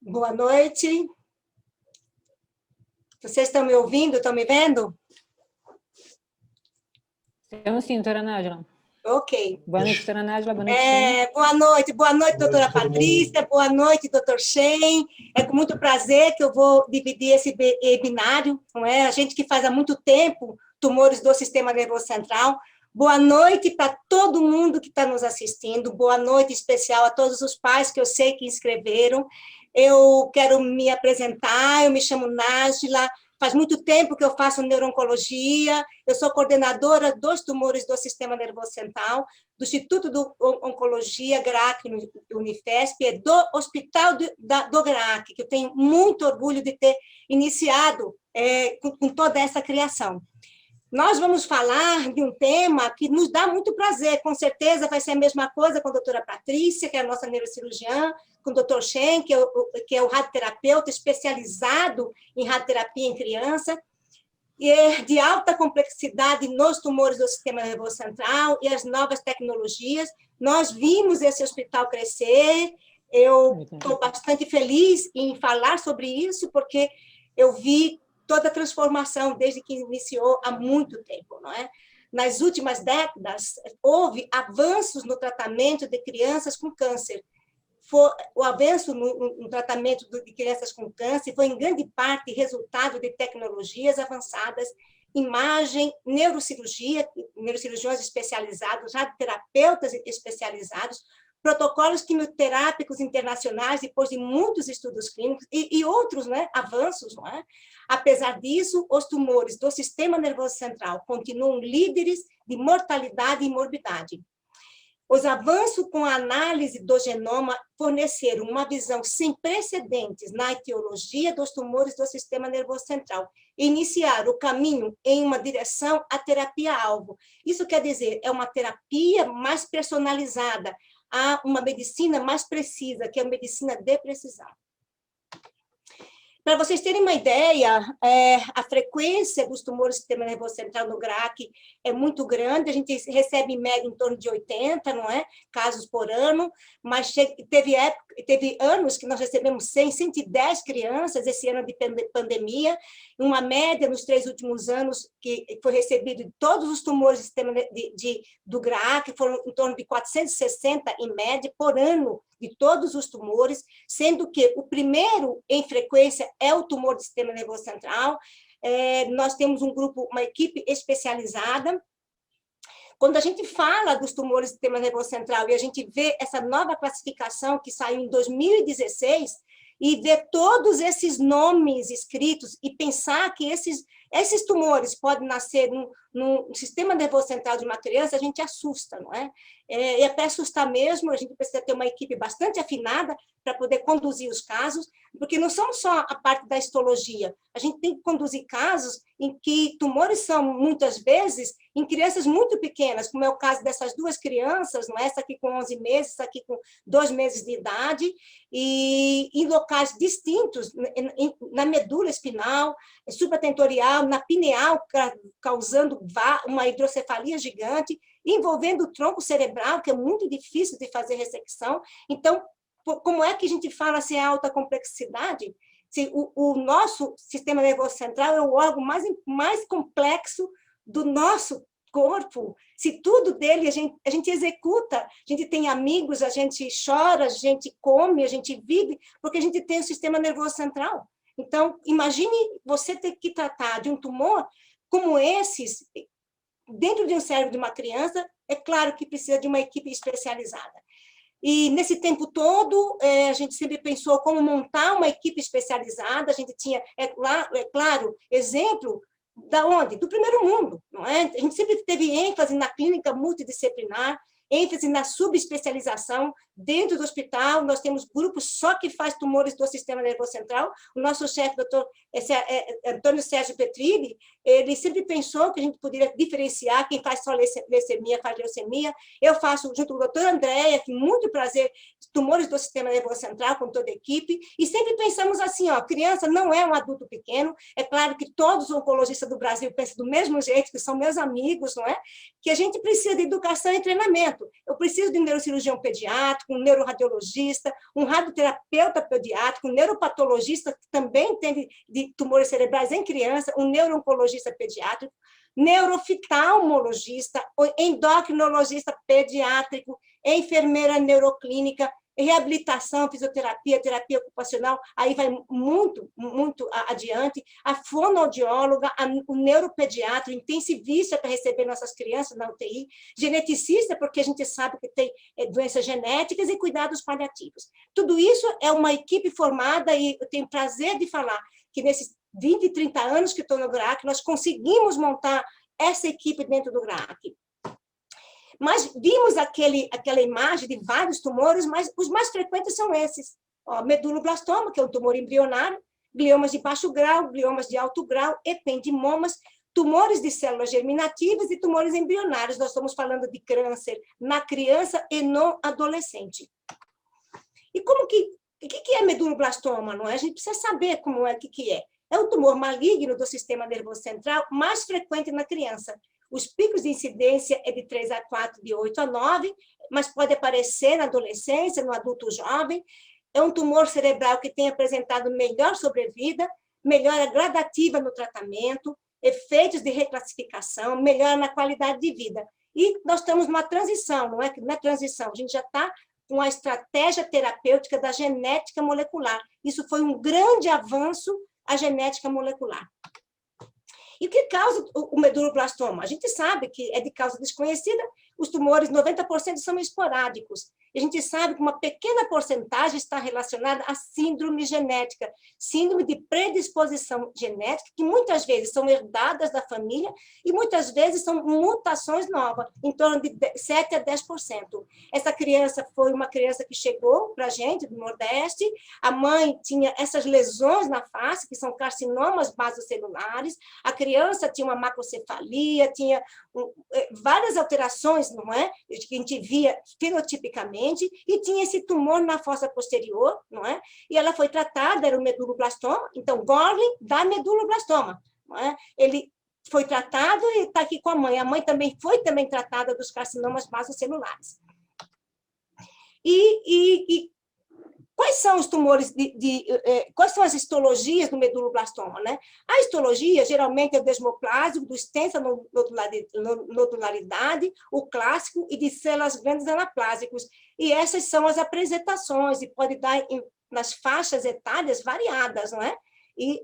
Boa noite. Vocês estão me ouvindo? Estão me vendo? Estamos sim, doutora Nájila. Ok. Boa noite, doutora Nájila. Boa noite, boa noite, doutora Patrícia. Boa noite, doutor Shen. É com muito prazer que eu vou dividir esse webinário, não é? A gente que faz há muito tempo tumores do sistema nervoso central. Boa noite para todo mundo que está nos assistindo. Boa noite especial a todos os pais que eu sei que inscreveram. Eu quero me apresentar, eu me chamo Nájila, faz muito tempo que eu faço neuro-oncologia, eu sou coordenadora dos tumores do sistema nervoso central, do Instituto de Oncologia GRAAC no Unifesp, e do Hospital do GRAAC, que eu tenho muito orgulho de ter iniciado com toda essa criação. Nós vamos falar de um tema que nos dá muito prazer, com certeza vai ser a mesma coisa com a doutora Patrícia, que é a nossa neurocirurgiã, com o doutor Shen, que é o radioterapeuta especializado em radioterapia em criança, e é de alta complexidade nos tumores do sistema nervoso central e as novas tecnologias. Nós vimos esse hospital crescer, eu estou bastante feliz em falar sobre isso, porque eu vi toda a transformação desde que iniciou há muito tempo, não é? Nas últimas décadas, houve avanços no tratamento de crianças com câncer. O avanço no tratamento de crianças com câncer foi, em grande parte, resultado de tecnologias avançadas, imagem, neurocirurgiões especializados, radioterapeutas especializados, protocolos quimioterápicos internacionais, depois de muitos estudos clínicos, e outros, né, avanços. Não é? Apesar disso, os tumores do sistema nervoso central continuam líderes de mortalidade e morbidade. Os avanços com a análise do genoma forneceram uma visão sem precedentes na etiologia dos tumores do sistema nervoso central e iniciaram o caminho em uma direção à terapia-alvo. Isso quer dizer, é uma terapia mais personalizada, a uma medicina mais precisa, que é a medicina de precisão. Para vocês terem uma ideia, a frequência dos tumores do sistema nervoso central no GRAAC é muito grande, a gente recebe em média em torno de 80, não é? Casos por ano, mas teve anos que nós recebemos 100, 110 crianças, esse ano de pandemia, uma média nos 3 últimos anos que foi recebido de todos os tumores do sistema do GRAAC, foram em torno de 460 em média por ano, de todos os tumores, sendo que o primeiro em frequência é o tumor do sistema nervoso central. Nós temos um grupo, uma equipe especializada. Quando a gente fala dos tumores do sistema nervoso central e a gente vê essa nova classificação que saiu em 2016, e ver todos esses nomes escritos e pensar que esses tumores podem nascer no sistema nervoso central de uma criança, a gente assusta, não é? É para assustar mesmo, a gente precisa ter uma equipe bastante afinada para poder conduzir os casos, porque não são só a parte da histologia, a gente tem que conduzir casos em que tumores são, muitas vezes, em crianças muito pequenas, como é o caso dessas duas crianças, não é? Essa aqui com 11 meses, essa aqui com 2 meses de idade, e em locais distintos, na medula espinal, supratentorial, na pineal, causando uma hidrocefalia gigante, envolvendo o tronco cerebral, que é muito difícil de fazer ressecção. Então, como é que a gente fala se é alta complexidade? Se o nosso sistema nervoso central é o órgão mais complexo do nosso corpo, se tudo dele a gente executa, a gente tem amigos, a gente chora, a gente come, a gente vive, porque a gente tem o sistema nervoso central. Então, imagine você ter que tratar de um tumor como esses, dentro de um cérebro de uma criança, é claro que precisa de uma equipe especializada. E, nesse tempo todo, a gente sempre pensou como montar uma equipe especializada, a gente tinha, claro, exemplo da onde? Do primeiro mundo, não é? A gente sempre teve ênfase na clínica multidisciplinar, ênfase na subespecialização. Dentro do hospital, nós temos grupos só que faz tumores do sistema nervoso central. O nosso chefe, doutor Antônio Sérgio Petrilli, ele sempre pensou que a gente poderia diferenciar quem faz só leucemia, faz leucemia. Eu faço, junto com o doutor Andréia, com muito prazer, tumores do sistema nervoso central, com toda a equipe, e sempre pensamos assim, ó, criança não é um adulto pequeno, é claro que todos os oncologistas do Brasil pensam do mesmo jeito, que são meus amigos, não é? Que a gente precisa de educação e treinamento. tratamento, eu preciso de um neurocirurgião pediátrico, um neuroradiologista, um radioterapeuta pediátrico, um neuropatologista que também entende de tumores cerebrais em criança, um neuro-oncologista pediátrico, neuroftalmologista, endocrinologista pediátrico, enfermeira neuroclínica, reabilitação, fisioterapia, terapia ocupacional, aí vai muito, muito adiante, a fonoaudióloga, o neuropediatra, o intensivista para receber nossas crianças na UTI, geneticista, porque a gente sabe que tem doenças genéticas e cuidados paliativos. Tudo isso é uma equipe formada e eu tenho prazer de falar que nesses 20, 30 anos que estou no GRAAC, nós conseguimos montar essa equipe dentro do GRAAC. Mas vimos aquela imagem de vários tumores, mas os mais frequentes são esses. Ó, meduloblastoma, que é um tumor embrionário, gliomas de baixo grau, gliomas de alto grau, ependimomas, tumores de células germinativas e tumores embrionários. Nós estamos falando de câncer na criança e no adolescente. E o que é meduloblastoma? Não é? A gente precisa saber como é, o que é. É um tumor maligno do sistema nervoso central mais frequente na criança. Os picos de incidência é de 3 a 4, de 8 a 9, mas pode aparecer na adolescência, no adulto jovem. É um tumor cerebral que tem apresentado melhor sobrevida, melhora gradativa no tratamento, efeitos de reclassificação, melhora na qualidade de vida. E nós estamos numa transição, não é que não é transição, a gente já está com a estratégia terapêutica da genética molecular. Isso foi um grande avanço, a genética molecular. E o que causa o meduloblastoma? A gente sabe que é de causa desconhecida, os tumores, 90% são esporádicos. E a gente sabe que uma pequena porcentagem está relacionada à síndrome genética, síndrome de predisposição genética, que muitas vezes são herdadas da família e muitas vezes são mutações novas, em torno de 7 a 10%. Essa criança foi uma criança que chegou para a gente, do Nordeste, a mãe tinha essas lesões na face, que são carcinomas basocelulares, a criança tinha uma macrocefalia, tinha várias alterações, não é? Que a gente via fenotipicamente, e tinha esse tumor na fossa posterior, não é? E ela foi tratada, era o meduloblastoma, então Gorlin dá meduloblastoma, não é? Ele foi tratado e está aqui com a mãe também foi tratada dos carcinomas basocelulares. E quais são os tumores quais são as histologias do meduloblastoma, né? A histologia, geralmente, é o desmoplásico, do extensa nodularidade, o clássico e de células grandes anaplásicos. E essas são as apresentações, e pode dar nas faixas etárias variadas, não é? E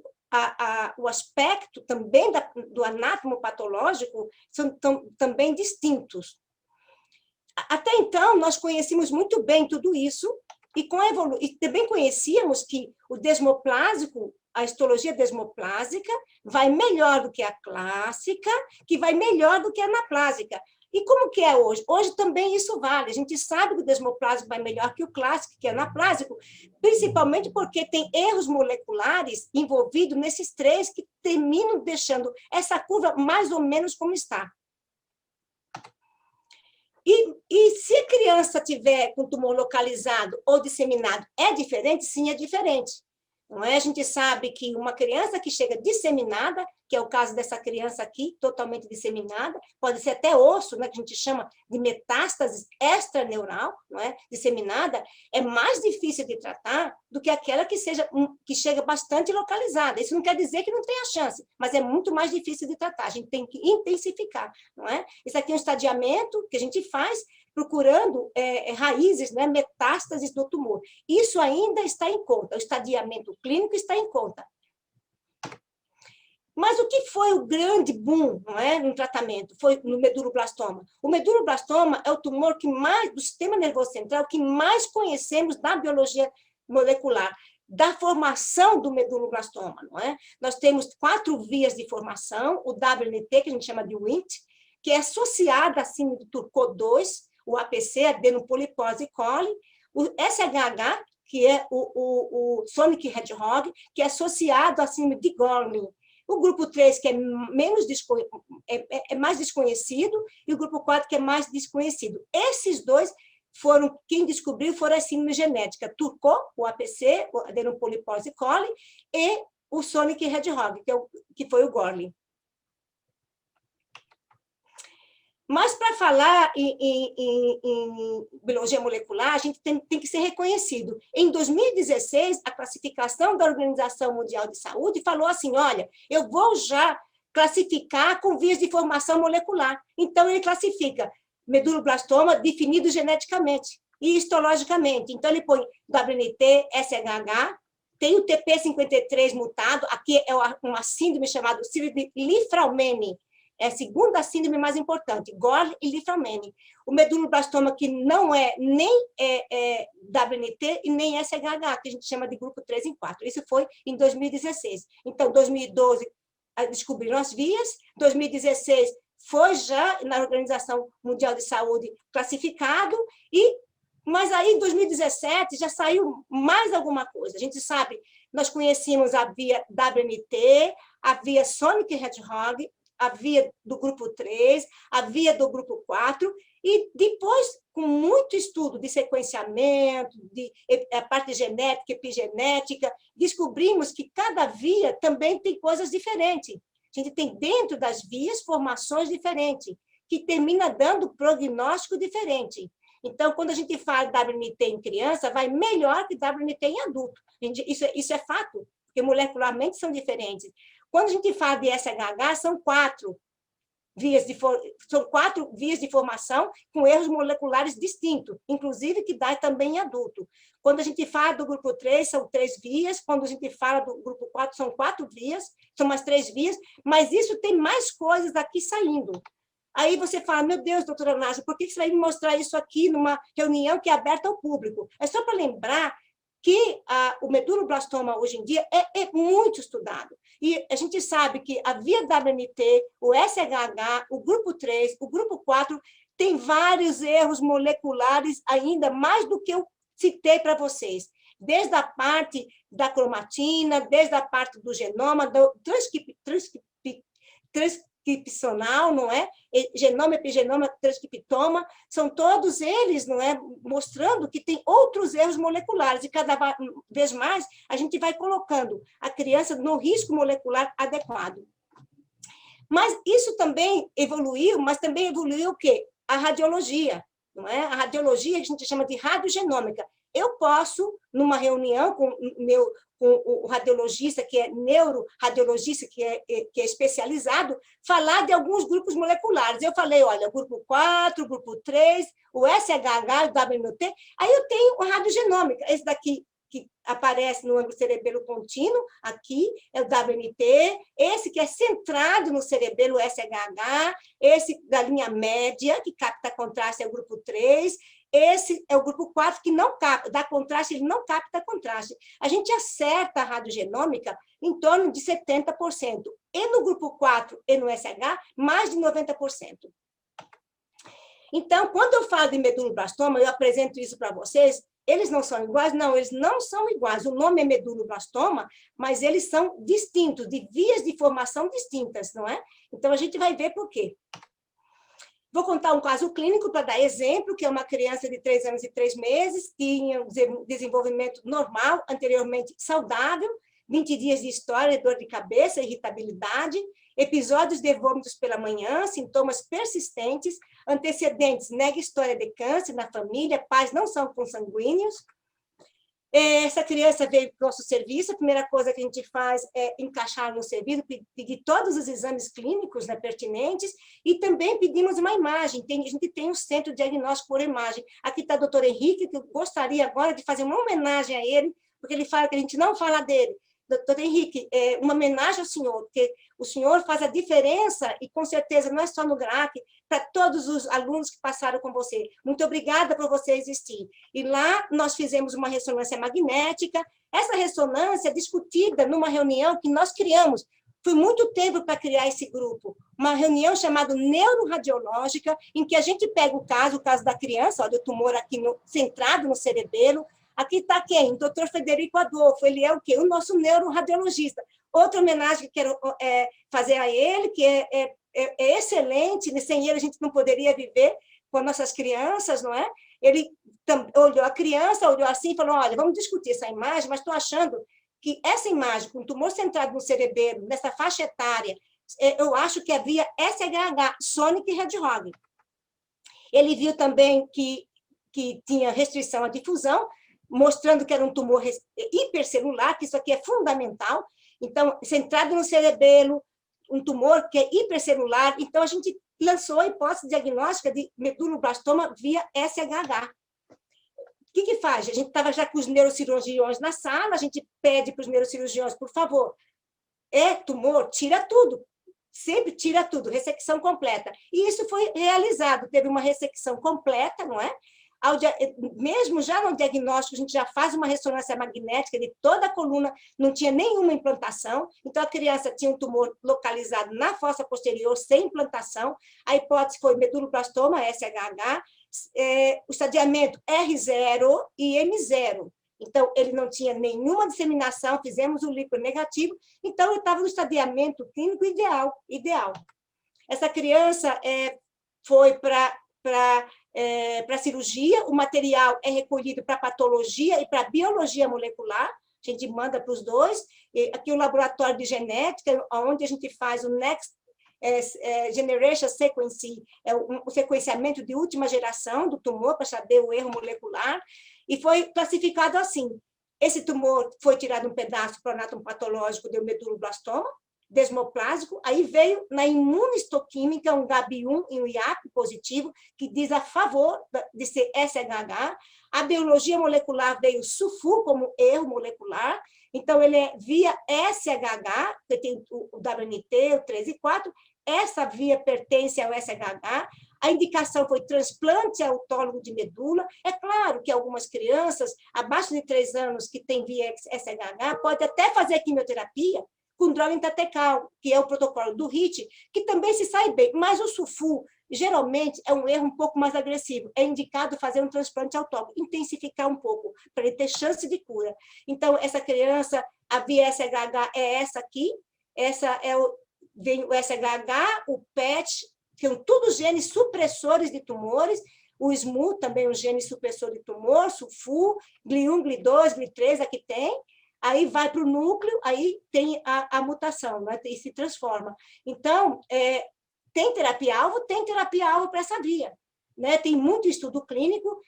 o aspecto também do anátomo patológico são também distintos. Até então, nós conhecíamos muito bem tudo isso, e também conhecíamos que o desmoplásico, a histologia desmoplásica, vai melhor do que a clássica, que vai melhor do que a anaplásica. E como que é hoje? Hoje também isso vale. A gente sabe que o desmoplásico vai melhor que o clássico, que é anaplásico, principalmente porque tem erros moleculares envolvidos nesses três que terminam deixando essa curva mais ou menos como está. E se a criança tiver com tumor localizado ou disseminado, é diferente? Sim, é diferente. Não é? A gente sabe que uma criança que chega disseminada, que é o caso dessa criança aqui, totalmente disseminada, pode ser até osso, né, que a gente chama de metástase extraneural, não é? Disseminada, é mais difícil de tratar do que aquela que chega bastante localizada. Isso não quer dizer que não tenha chance, mas é muito mais difícil de tratar. A gente tem que intensificar, não é? Isso aqui é um estadiamento que a gente faz procurando raízes, né, metástases do tumor. Isso ainda está em conta, o estadiamento clínico está em conta. Mas o que foi o grande boom, não é, no tratamento? Foi no meduloblastoma. O meduloblastoma é o tumor do sistema nervoso central que mais conhecemos da biologia molecular, da formação do meduloblastoma, não é? Nós temos 4 vias de formação, o WNT, que a gente chama de WNT, que é associado à síndrome do Turco2, o APC, adenopolipose coli, o SHH, que é o Sonic Hedgehog, que é associado à síndrome de Gorlin. O grupo 3, que é mais desconhecido, e o grupo 4, que é mais desconhecido. Esses dois quem descobriu foram as síndromes genéticas, Turco, o APC, o adenopolipose coli, e o Sonic Hedgehog, que foi o Gorlin. Mas, para falar em biologia molecular, a gente tem que ser reconhecido. Em 2016, a classificação da Organização Mundial de Saúde falou assim, olha, eu vou já classificar com vias de formação molecular. Então, ele classifica meduloblastoma definido geneticamente e histologicamente. Então, ele põe WNT, SHH, tem o TP53 mutado, aqui é uma síndrome chamada síndrome de Li-Fraumeni, é a segunda síndrome mais importante, Gorlin e Li-Fraumeni. O meduloblastoma que não é nem WNT e nem SHH, que a gente chama de grupo 3 e 4. Isso foi em 2016. Então, 2012, descobriram as vias, 2016 foi já na Organização Mundial de Saúde classificado, mas aí em 2017 já saiu mais alguma coisa. A gente sabe, nós conhecíamos a via WNT, a via Sonic Hedgehog, a via do grupo 3, a via do grupo 4, e depois, com muito estudo de sequenciamento, de a parte genética, epigenética, descobrimos que cada via também tem coisas diferentes. A gente tem dentro das vias formações diferentes, que termina dando prognóstico diferente. Então, quando a gente fala WNT em criança, vai melhor que WNT em adulto. Isso é fato, porque molecularmente são diferentes. Quando a gente fala de SHH, são quatro vias de formação com erros moleculares distintos, inclusive que dá também em adulto. Quando a gente fala do grupo 3, são 3 vias, quando a gente fala do grupo 4, são 4 vias, são umas 3 vias, mas isso tem mais coisas aqui saindo. Aí você fala, meu Deus, doutora Nádia, por que você vai me mostrar isso aqui numa reunião que é aberta ao público? É só para lembrar que o meduloblastoma, hoje em dia, é muito estudado. E a gente sabe que a via WNT, o SHH, o grupo 3, o grupo 4, tem vários erros moleculares ainda, mais do que eu citei para vocês. Desde a parte da cromatina, desde a parte do genoma, do transcripcional, não é? Genoma, epigenoma, transcriptoma, são todos eles, não é? Mostrando que tem outros erros moleculares, e cada vez mais a gente vai colocando a criança no risco molecular adequado. Mas isso também evoluiu, mas também evoluiu o quê? A radiologia, não é? A radiologia a gente chama de radiogenômica. Eu posso, numa reunião com o radiologista, que é neuroradiologista, que é especializado, falar de alguns grupos moleculares. Eu falei, olha, grupo 4, grupo 3, o SHH, o WNT, aí eu tenho a radiogenômica, esse daqui que aparece no ângulo cerebelo contínuo, aqui é o WNT, esse que é centrado no cerebelo, o SHH, esse da linha média, que capta contraste, é o grupo 3, esse é o grupo 4, que não capta, dá contraste, ele não capta contraste. A gente acerta a radiogenômica em torno de 70%. E no grupo 4 e no SH, mais de 90%. Então, quando eu falo de meduloblastoma, eu apresento isso para vocês, eles não são iguais? Não, eles não são iguais. O nome é meduloblastoma, mas eles são distintos, de vias de formação distintas, não é? Então, a gente vai ver por quê. Vou contar um caso clínico para dar exemplo, que é uma criança de 3 anos e 3 meses, tinha um desenvolvimento normal, anteriormente saudável, 20 dias de história, dor de cabeça, irritabilidade, episódios de vômitos pela manhã, sintomas persistentes, antecedentes, nega história de câncer na família, pais não são consanguíneos. Essa criança veio para o nosso serviço, a primeira coisa que a gente faz é encaixar no serviço, pedir todos os exames clínicos, né, pertinentes, e também pedimos uma imagem. A gente tem um centro de diagnóstico por imagem. Aqui está o doutor Henrique, que eu gostaria agora de fazer uma homenagem a ele, porque ele fala que a gente não fala dele. Doutor Henrique, uma homenagem ao senhor, porque o senhor faz a diferença, e com certeza não é só no GRAC, para todos os alunos que passaram com você. Muito obrigada por você existir. E lá nós fizemos uma ressonância magnética, essa ressonância é discutida numa reunião que nós criamos. Foi muito tempo para criar esse grupo, uma reunião chamada neuroradiológica, em que a gente pega o caso da criança, olha o tumor aqui centrado no cerebelo. Aqui está quem? O doutor Frederico Adolfo, ele é o quê? O nosso neuroradiologista. Outra homenagem que quero fazer a ele, que é excelente, sem ele a gente não poderia viver com as nossas crianças, não é? Ele olhou a criança, olhou assim e falou, olha, vamos discutir essa imagem, mas estou achando que essa imagem, com tumor centrado no cerebelo, nessa faixa etária, eu acho que havia SHH, Sonic Hedgehog. Ele viu também que tinha restrição à difusão, mostrando que era um tumor hipercelular, que isso aqui é fundamental. Então, centrado no cerebelo, um tumor que é hipercelular. Então, a gente lançou a hipótese diagnóstica de meduloblastoma via SHH. O que faz? A gente estava já com os neurocirurgiões na sala, a gente pede para os neurocirurgiões, por favor, é tumor, tira tudo. Sempre tira tudo, ressecção completa. E isso foi realizado, teve uma ressecção completa, não é? Mesmo já no diagnóstico, a gente já faz uma ressonância magnética de toda a coluna, não tinha nenhuma implantação, então a criança tinha um tumor localizado na fossa posterior, sem implantação, a hipótese foi meduloblastoma, SHH, o estadiamento R0 e M0. Então, ele não tinha nenhuma disseminação, fizemos o líquido negativo, então ele estava no estadiamento clínico ideal. Essa criança foi para a cirurgia, o material é recolhido para patologia e para biologia molecular, a gente manda para os dois, e aqui o laboratório de genética, onde a gente faz o Next Generation Sequencing, o sequenciamento de última geração do tumor, para saber o erro molecular, e foi classificado assim. Esse tumor foi tirado um pedaço pronatomopatológico do meduloblastoma, desmoplásico, aí veio na imunohistoquímica um GAB1 e um IAP positivo, que diz a favor de ser SHH. A biologia molecular veio SUFU como erro molecular, então ele é via SHH, que tem o WNT, o 3 e 4, essa via pertence ao SHH, a indicação foi transplante autólogo de medula. É claro que algumas crianças, abaixo de 3 anos, que têm via SHH, pode até fazer quimioterapia com droga intratecal, que é o protocolo do HIT, que também se sai bem, mas o SUFU, geralmente, é um erro um pouco mais agressivo. É indicado fazer um transplante autólogo, intensificar um pouco, para ele ter chance de cura. Então, essa criança, a via SHH é essa aqui, vem o SHH, o PET, que são todos genes supressores de tumores, o SMU também é um gene supressor de tumor, SUFU, GLI1, GLI2, GLI3, aqui tem, aí vai para o núcleo, aí tem a mutação, né? E se transforma. Então, tem terapia-alvo para essa via. Né? Tem muito estudo clínico,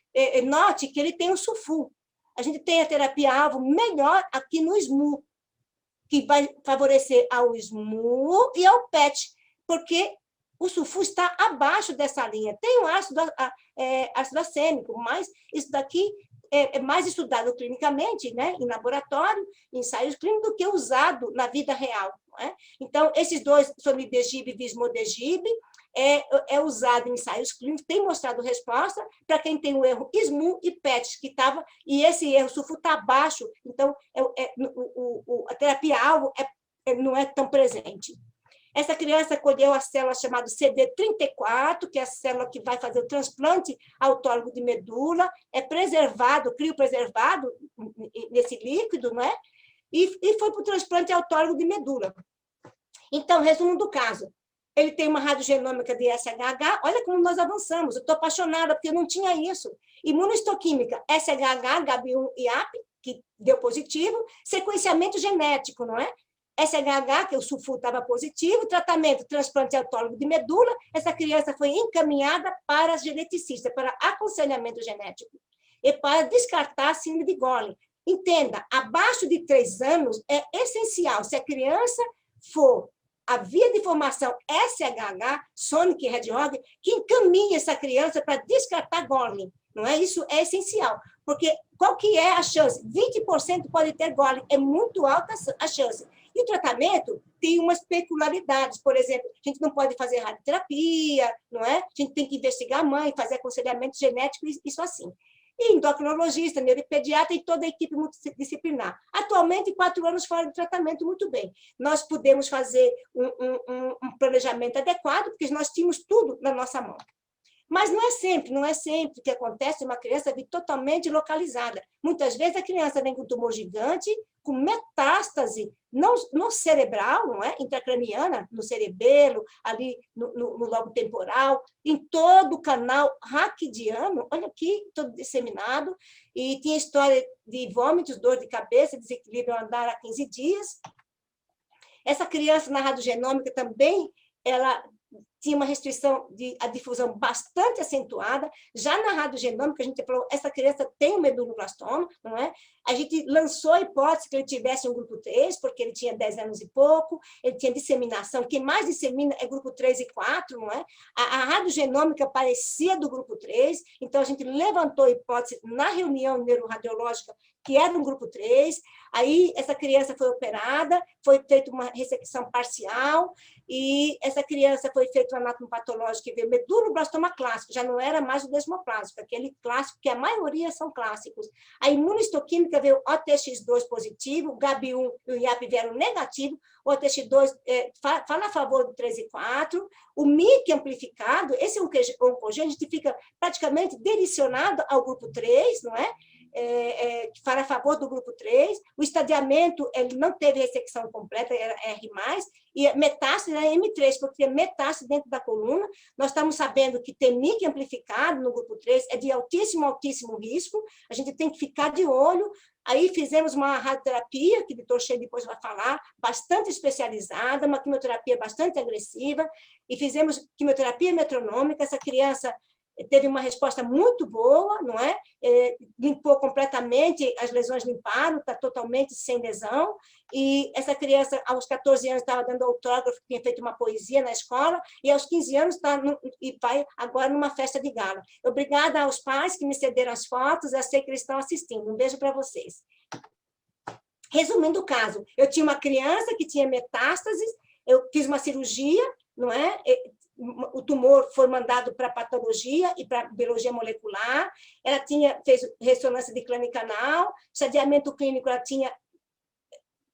note que ele tem o SUFU. A gente tem a terapia-alvo melhor aqui no SMU, que vai favorecer ao SMU e ao PET, porque o SUFU está abaixo dessa linha. Tem o ácido acênico, mas isso daqui é mais estudado clinicamente, né, em laboratório, em ensaios clínicos, do que usado na vida real. Não é? Então, esses dois, sonidegib e vismodegib, é usado em ensaios clínicos, tem mostrado resposta para quem tem o erro SMU e PET, que estava, e esse erro SUFU está abaixo, então a terapia-alvo não é tão presente. Essa criança colheu a célula chamada CD34, que é a célula que vai fazer o transplante autólogo de medula, é preservado, criopreservado nesse líquido, não é? E foi para o transplante autólogo de medula. Então, resumo do caso. Ele tem uma radiogenômica de SHH, olha como nós avançamos, eu estou apaixonada, porque eu não tinha isso. Imunohistoquímica, SHH, GAB1 e IAP, que deu positivo, sequenciamento genético, não é? SHH, que o SUFU estava positivo, tratamento, transplante autólogo de medula, essa criança foi encaminhada para geneticista, para aconselhamento genético, e para descartar a síndrome de Gorlin. Entenda, abaixo de 3 anos é essencial, se a criança for a via de formação SHH, Sonic Hedgehog, que encaminhe essa criança para descartar Gorlin. Não é? Isso é essencial, porque qual que é a chance? 20% pode ter Gorlin, é muito alta a chance. E o tratamento tem umas peculiaridades, por exemplo, a gente não pode fazer radioterapia, não é? A gente tem que investigar a mãe, fazer aconselhamento genético, isso assim. E endocrinologista, neuropediatra e toda a equipe multidisciplinar. Atualmente, 4 anos fora de tratamento, muito bem. Nós podemos fazer um planejamento adequado, porque nós tínhamos tudo na nossa mão. Mas não é sempre que acontece uma criança vir totalmente localizada. Muitas vezes a criança vem com um tumor gigante, com metástase no cerebral, não é? Intracraniana, no cerebelo, ali no lobo temporal, em todo o canal raquidiano, olha aqui, todo disseminado, e tinha história de vômitos, dor de cabeça, desequilíbrio ao andar há 15 dias. Essa criança na radiogenômica também, ela tinha uma restrição de a difusão bastante acentuada. Já na radiogenômica, a gente falou, essa criança tem um meduloblastoma, não é? A gente lançou a hipótese que ele tivesse um grupo 3, porque ele tinha 10 anos e pouco, ele tinha disseminação, quem mais dissemina é grupo 3 e 4, não é? A radiogenômica parecia do grupo 3, então a gente levantou a hipótese na reunião neuroradiológica que era um grupo 3, aí essa criança foi operada, foi feita uma ressecção parcial, e essa criança foi feita uma anatomopatológica que veio meduloblastoma clássico, já não era mais o desmoplásico, aquele clássico que a maioria são clássicos. A imunistoquímica veio OTX2 positivo, o GAB1 e o IAP vieram negativo, o OTX2 fala a favor do 3 e 4, o MIC amplificado, esse oncogênio, a gente fica praticamente direcionado ao grupo 3, não é? Que fala a favor do grupo 3, o estadiamento ele não teve ressecção completa, era R+, e metástase era M3, porque tinha metástase dentro da coluna. Nós estamos sabendo que ter MIC amplificado no grupo 3 é de altíssimo, altíssimo risco, a gente tem que ficar de olho. Aí fizemos uma radioterapia, que o doutor Shea depois vai falar, bastante especializada, uma quimioterapia bastante agressiva, e fizemos quimioterapia metronômica. Essa criança teve uma resposta muito boa, não é? Limpou completamente, as lesões limparam, está totalmente sem lesão, e essa criança, aos 14 anos, estava dando autógrafo, tinha feito uma poesia na escola, e aos 15 anos está e vai agora numa festa de gala. Obrigada aos pais que me cederam as fotos, eu sei que eles estão assistindo. Um beijo para vocês. Resumindo o caso, eu tinha uma criança que tinha metástases, eu fiz uma cirurgia, não é? O tumor foi mandado para patologia e para biologia molecular, ela fez ressonância de crânio-canal, estadiamento clínico, ela tinha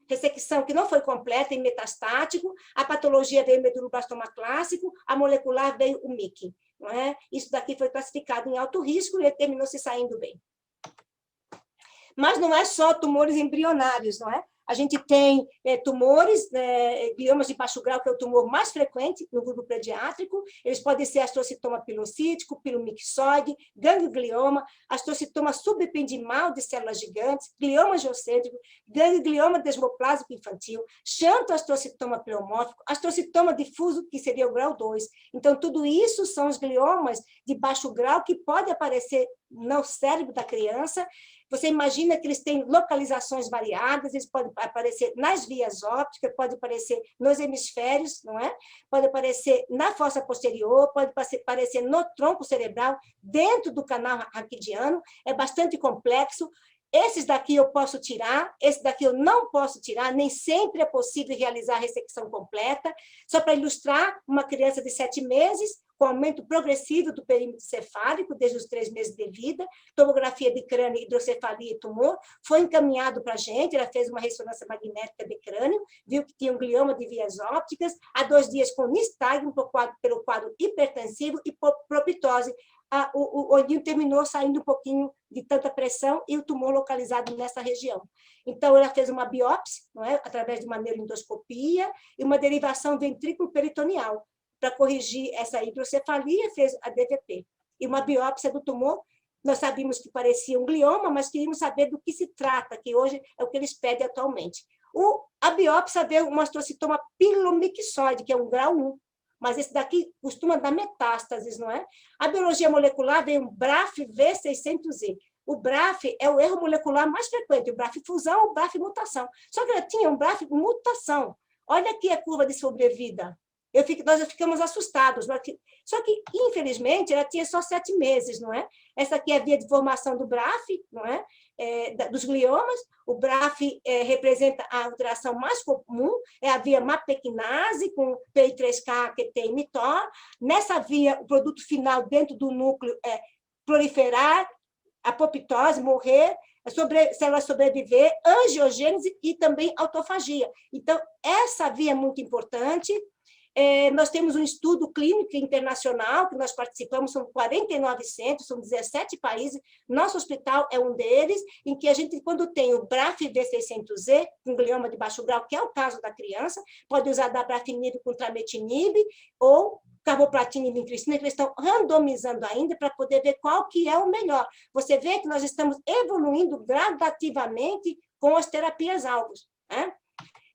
ressecção que não foi completa e metastático, a patologia veio meduloblastoma clássico, a molecular veio o MIC, não é? Isso daqui foi classificado em alto risco e ele terminou se saindo bem. Mas não é só tumores embrionários, não é? A gente tem tumores, gliomas de baixo grau, que é o tumor mais frequente no grupo pediátrico. Eles podem ser astrocitoma pilocítico, pilomixoide, ganglioma, astrocitoma subependimal de células gigantes, glioma geocêntrico, ganglioma desmoplásico infantil, xantoastrocitoma pleomórfico, astrocitoma difuso, que seria o grau 2. Então, tudo isso são os gliomas de baixo grau que podem aparecer no cérebro da criança. Você imagina que eles têm localizações variadas, eles podem aparecer nas vias ópticas, pode aparecer nos hemisférios, não é? Pode aparecer na fossa posterior, pode aparecer no tronco cerebral, dentro do canal raquidiano, é bastante complexo. Esses daqui eu posso tirar, esse daqui eu não posso tirar, nem sempre é possível realizar a ressecção completa. Só para ilustrar, uma criança de 7 meses, com aumento progressivo do perímetro cefálico, desde os 3 meses de vida, tomografia de crânio, hidrocefalia e tumor, foi encaminhado para a gente, ela fez uma ressonância magnética de crânio, viu que tinha um glioma de vias ópticas, há 2 dias com nistagmo pelo quadro hipertensivo e proptose. O olhinho terminou saindo um pouquinho de tanta pressão e o tumor localizado nessa região. Então, ela fez uma biópsia, não é? Através de uma neuroendoscopia e uma derivação ventrículo-peritoneal. Para corrigir essa hidrocefalia, fez a DVP. E uma biópsia do tumor, nós sabíamos que parecia um glioma, mas queríamos saber do que se trata, que hoje é o que eles pedem atualmente. A biópsia veio um astrocitoma pilomixoide, que é um grau 1, mas esse daqui costuma dar metástases, não é? A biologia molecular veio um BRAF V600E. O BRAF é o erro molecular mais frequente, o BRAF fusão, o BRAF mutação. Só que ela tinha um BRAF mutação. Olha aqui a curva de sobrevida. Nós ficamos assustados. Só que, infelizmente, ela tinha só 7 meses, não é? Essa aqui é a via de formação do BRAF, não é? Dos gliomas. O BRAF representa a alteração mais comum, é a via mapequinase, com PI3K, QT e mTOR. Nessa via, o produto final dentro do núcleo é proliferar, apoptose, morrer, células sobreviver, angiogênese e também autofagia. Então, essa via é muito importante. Nós temos um estudo clínico internacional, que nós participamos, são 49 centros, são 17 países, nosso hospital é um deles, em que a gente, quando tem o BRAF V600E, com glioma de baixo grau, que é o caso da criança, pode usar dabrafenib com trametinib, ou carboplatina e vincristina, que eles estão randomizando ainda para poder ver qual que é o melhor. Você vê que nós estamos evoluindo gradativamente com as terapias-alvos, né?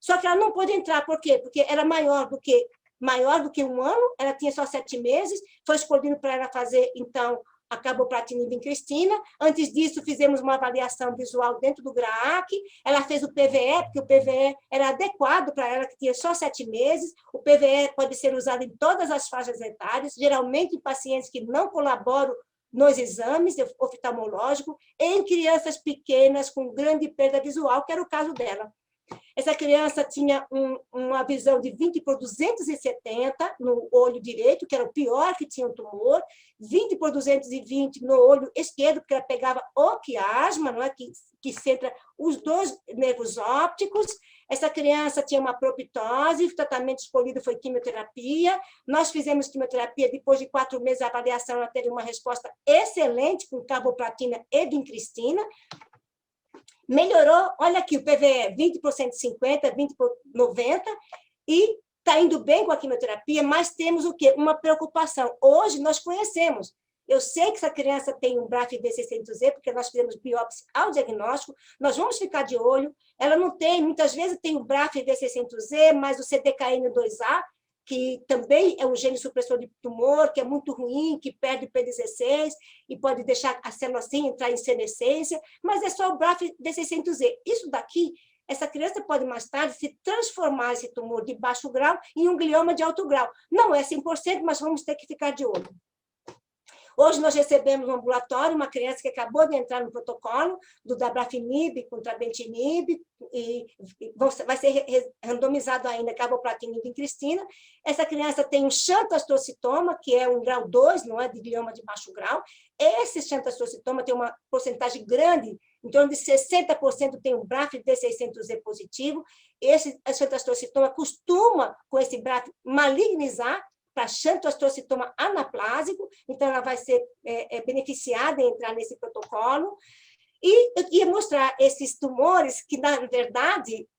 Só que ela não pôde entrar, por quê? Porque era maior do que maior do que 1 ano, ela tinha só 7 meses, foi escolhido para ela fazer, então, a carboplatina e vincristina. Antes disso, fizemos uma avaliação visual dentro do GRAAC, ela fez o PVE, porque o PVE era adequado para ela, que tinha só 7 meses. O PVE pode ser usado em todas as faixas etárias, geralmente em pacientes que não colaboram nos exames oftalmológicos, em crianças pequenas com grande perda visual, que era o caso dela. Essa criança tinha uma visão de 20 por 270 no olho direito, que era o pior que tinha o tumor, 20 por 220 no olho esquerdo, porque ela pegava o quiasma, não é? que centra os 2 nervos ópticos. Essa criança tinha uma proptose, o tratamento escolhido foi quimioterapia. Nós fizemos quimioterapia, depois de 4 meses, a avaliação ela teve uma resposta excelente com carboplatina e vincristina. Melhorou, olha aqui, o PVE 20 por 150, 20 por 90, e está indo bem com a quimioterapia, mas temos o quê? Uma preocupação. Hoje nós conhecemos, eu sei que essa criança tem um BRAF V600E, porque nós fizemos biópsia ao diagnóstico, nós vamos ficar de olho, ela não tem, muitas vezes tem o BRAF V600E, mas o CDKN2A, que também é um gene supressor de tumor, que é muito ruim, que perde o P16 e pode deixar a célula assim entrar em senescência, mas é só o BRAF V600E. Isso daqui, essa criança pode mais tarde se transformar esse tumor de baixo grau em um glioma de alto grau. Não é 100%, mas vamos ter que ficar de olho. Hoje nós recebemos no ambulatório uma criança que acabou de entrar no protocolo do dabrafenib com trabentinib, e vai ser randomizado ainda carboplatina e vincristina. Essa criança tem um xantoastrocitoma, que é um grau 2, não é de glioma de baixo grau. Esse xantoastrocitoma tem uma porcentagem grande, em torno de 60% tem um BRAF V600E positivo. Esse xantoastrocitoma costuma, com esse BRAF, malignizar para xantoastrocitoma anaplásico, então ela vai ser beneficiada em entrar nesse protocolo. E eu ia mostrar esses tumores que, na verdade,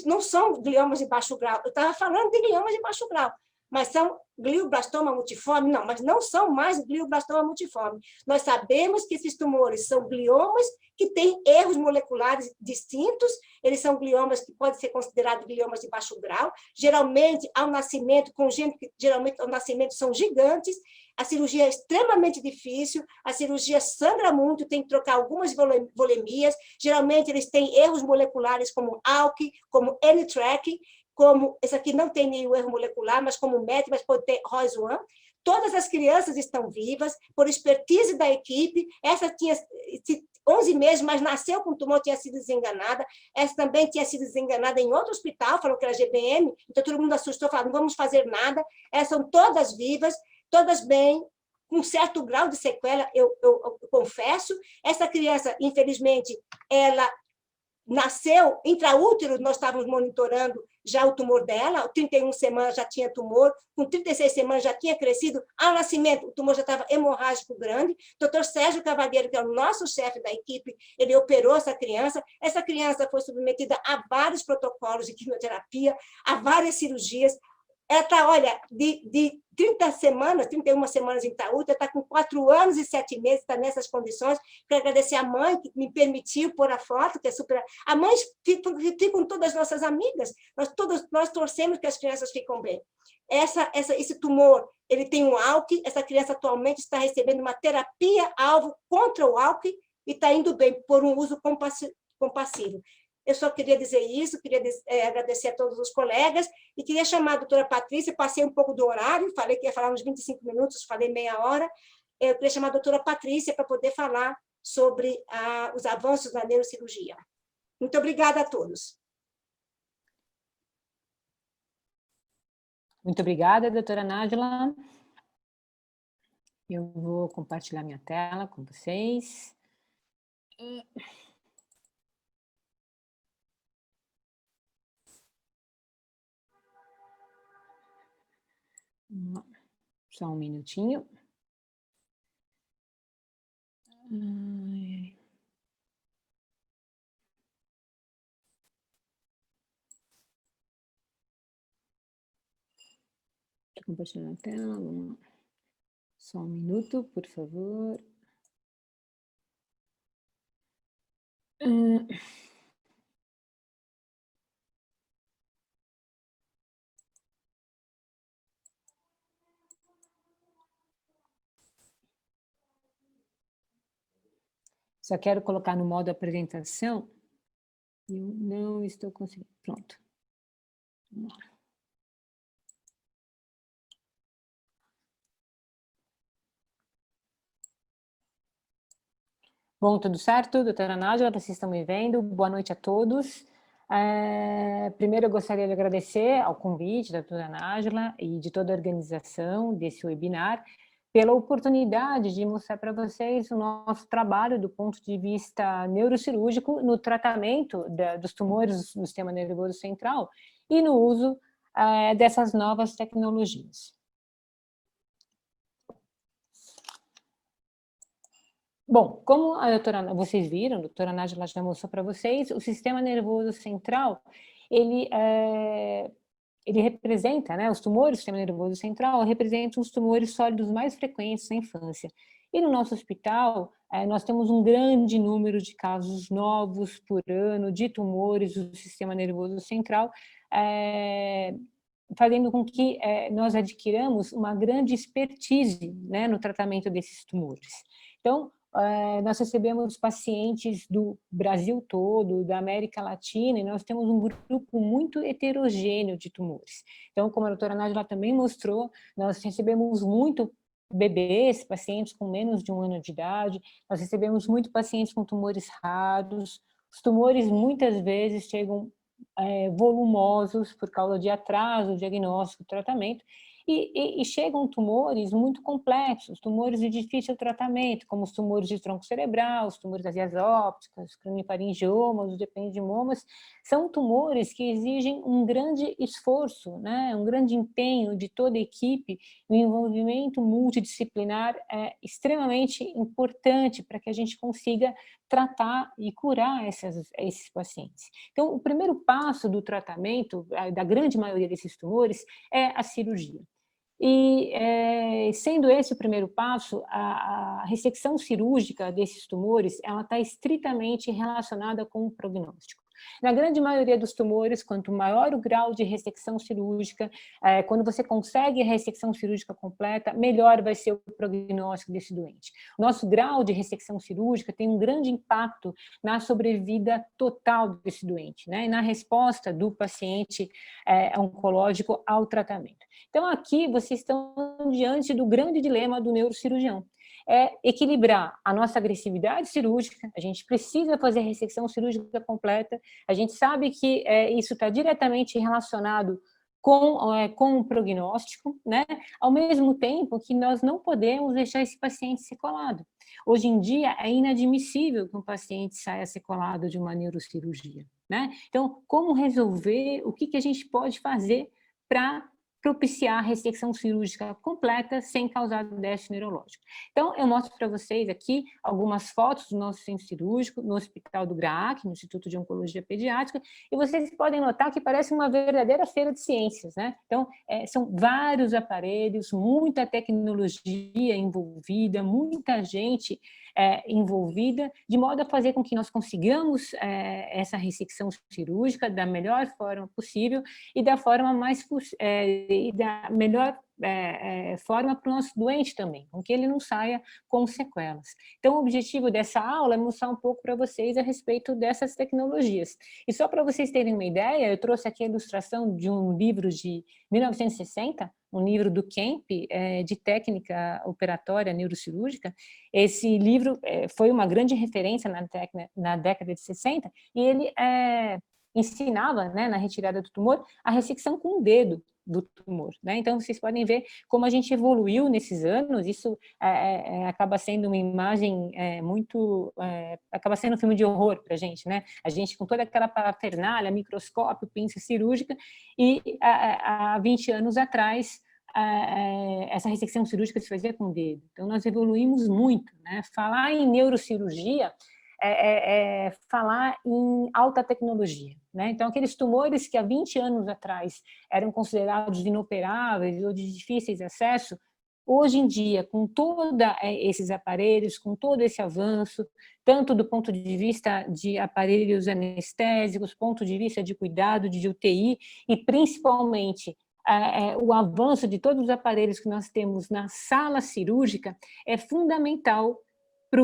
não são gliomas de baixo grau. Eu estava falando de gliomas de baixo grau, mas são glioblastoma multiforme? Não, mas não são mais glioblastoma multiforme. Nós sabemos que esses tumores são gliomas que têm erros moleculares distintos, eles são gliomas que podem ser considerados gliomas de baixo grau, geralmente, ao nascimento, congênitos que geralmente ao nascimento são gigantes, a cirurgia é extremamente difícil, a cirurgia sangra muito, tem que trocar algumas volemias, geralmente eles têm erros moleculares como ALK, como N-TRAC, como, esse aqui não tem nenhum erro molecular, mas como MET, mas pode ter ROS1. Todas as crianças estão vivas, por expertise da equipe. Essa tinha 11 meses, mas nasceu com tumor, tinha sido desenganada. Essa também tinha sido desenganada em outro hospital, falou que era GBM, então todo mundo assustou, falou, não vamos fazer nada. Essas são todas vivas, todas bem, com certo grau de sequela, eu confesso. Essa criança, infelizmente, ela nasceu intraútero, nós estávamos monitorando já o tumor dela, 31 semanas já tinha tumor, com 36 semanas já tinha crescido, ao nascimento o tumor já estava hemorrágico grande. Dr. Sérgio Cavalheiro, que é o nosso chefe da equipe, ele operou essa criança foi submetida a vários protocolos de quimioterapia, a várias cirurgias. Ela está, olha, de 30 semanas, 31 semanas em Itaúta, está com 4 anos e 7 meses, está nessas condições. Quero agradecer a mãe que me permitiu pôr a foto, que é super... A mãe ficam todas as nossas amigas, nós torcemos que as crianças ficam bem. Esse tumor, ele tem um ALK, essa criança atualmente está recebendo uma terapia-alvo contra o ALK e está indo bem por um uso compassivo. Eu só queria dizer isso, queria agradecer a todos os colegas e queria chamar a doutora Patrícia, passei um pouco do horário, falei que ia falar uns 25 minutos, falei meia hora. Eu queria chamar a doutora Patrícia para poder falar sobre os avanços na neurocirurgia. Muito obrigada a todos. Muito obrigada, doutora Nájila. Eu vou compartilhar minha tela com vocês. Só um minutinho. Compartilhar a tela, vamos lá. Só um minuto, por favor. Só quero colocar no modo apresentação. Eu não estou conseguindo. Pronto. Vamos lá. Bom, tudo certo? Doutora Nájila, vocês estão me vendo? Boa noite a todos. Primeiro, eu gostaria de agradecer ao convite da doutora Nájila e de toda a organização desse webinar, pela oportunidade de mostrar para vocês o nosso trabalho do ponto de vista neurocirúrgico no tratamento dos tumores do sistema nervoso central e no uso dessas novas tecnologias. Bom, como vocês viram, a doutora Nájila já mostrou para vocês, o sistema nervoso central, ele representa, né, os tumores do sistema nervoso central representam os tumores sólidos mais frequentes na infância. E no nosso hospital, nós temos um grande número de casos novos por ano de tumores do sistema nervoso central, fazendo com que nós adquiramos uma grande expertise, né, no tratamento desses tumores. Então, nós recebemos pacientes do Brasil todo, da América Latina, e nós temos um grupo muito heterogêneo de tumores. Então, como a doutora Nájila também mostrou, nós recebemos muito bebês, pacientes com menos de 1 ano de idade, nós recebemos muito pacientes com tumores raros. Os tumores muitas vezes chegam volumosos por causa de atraso, diagnóstico, tratamento, e chegam tumores muito complexos, tumores de difícil tratamento, como os tumores de tronco cerebral, os tumores das vias ópticas, craniofaringiomas, os ependimomas, são tumores que exigem um grande esforço, né, um grande empenho de toda a equipe, o envolvimento multidisciplinar é extremamente importante para que a gente consiga tratar e curar esses pacientes. Então, o primeiro passo do tratamento da grande maioria desses tumores é a cirurgia. E, sendo esse o primeiro passo, a ressecção cirúrgica desses tumores, ela está estritamente relacionada com o prognóstico. Na grande maioria dos tumores, quanto maior o grau de ressecção cirúrgica, quando você consegue a ressecção cirúrgica completa, melhor vai ser o prognóstico desse doente. O nosso grau de ressecção cirúrgica tem um grande impacto na sobrevida total desse doente, né? E na resposta do paciente oncológico ao tratamento. Então, aqui vocês estão diante do grande dilema do neurocirurgião. É equilibrar a nossa agressividade cirúrgica, a gente precisa fazer a ressecção cirúrgica completa, a gente sabe que isso está diretamente relacionado com o prognóstico, né? Ao mesmo tempo que nós não podemos deixar esse paciente sequelado. Hoje em dia, é inadmissível que um paciente saia sequelado de uma neurocirurgia, né? Então, como resolver, o que a gente pode fazer para propiciar a ressecção cirúrgica completa sem causar déficit neurológico. Então, eu mostro para vocês aqui algumas fotos do nosso centro cirúrgico no Hospital do GRAAC, no Instituto de Oncologia Pediátrica, e vocês podem notar que parece uma verdadeira feira de ciências, né? Então, são vários aparelhos, muita tecnologia envolvida, muita gente envolvida, de modo a fazer com que nós consigamos essa ressecção cirúrgica da melhor forma possível e da forma e da melhor forma para o nosso doente também, com que ele não saia com sequelas. Então, o objetivo dessa aula é mostrar um pouco para vocês a respeito dessas tecnologias. E só para vocês terem uma ideia, eu trouxe aqui a ilustração de um livro de 1960, um livro do Kemp, de técnica operatória neurocirúrgica. Esse livro foi uma grande referência na década de 60, e ele ensinava, né, na retirada do tumor, a ressecção com o dedo do tumor, né? Então, vocês podem ver como a gente evoluiu nesses anos. Isso acaba sendo uma imagem acaba sendo um filme de horror para a gente, né? A gente com toda aquela parafernália, microscópio, pinça cirúrgica, e há 20 anos atrás, essa ressecção cirúrgica se fazia com o dedo. Então, nós evoluímos muito, né? Falar em neurocirurgia falar em alta tecnologia, né? Então, aqueles tumores que há 20 anos atrás eram considerados inoperáveis ou de difíceis de acesso, hoje em dia, com todos esses aparelhos, com todo esse avanço, tanto do ponto de vista de aparelhos anestésicos, ponto de vista de cuidado de UTI, e principalmente o avanço de todos os aparelhos que nós temos na sala cirúrgica, é fundamental para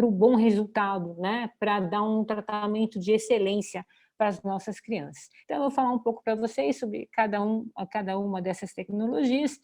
o bom resultado, né? Para dar um tratamento de excelência para as nossas crianças. Então, eu vou falar um pouco para vocês sobre cada uma dessas tecnologias.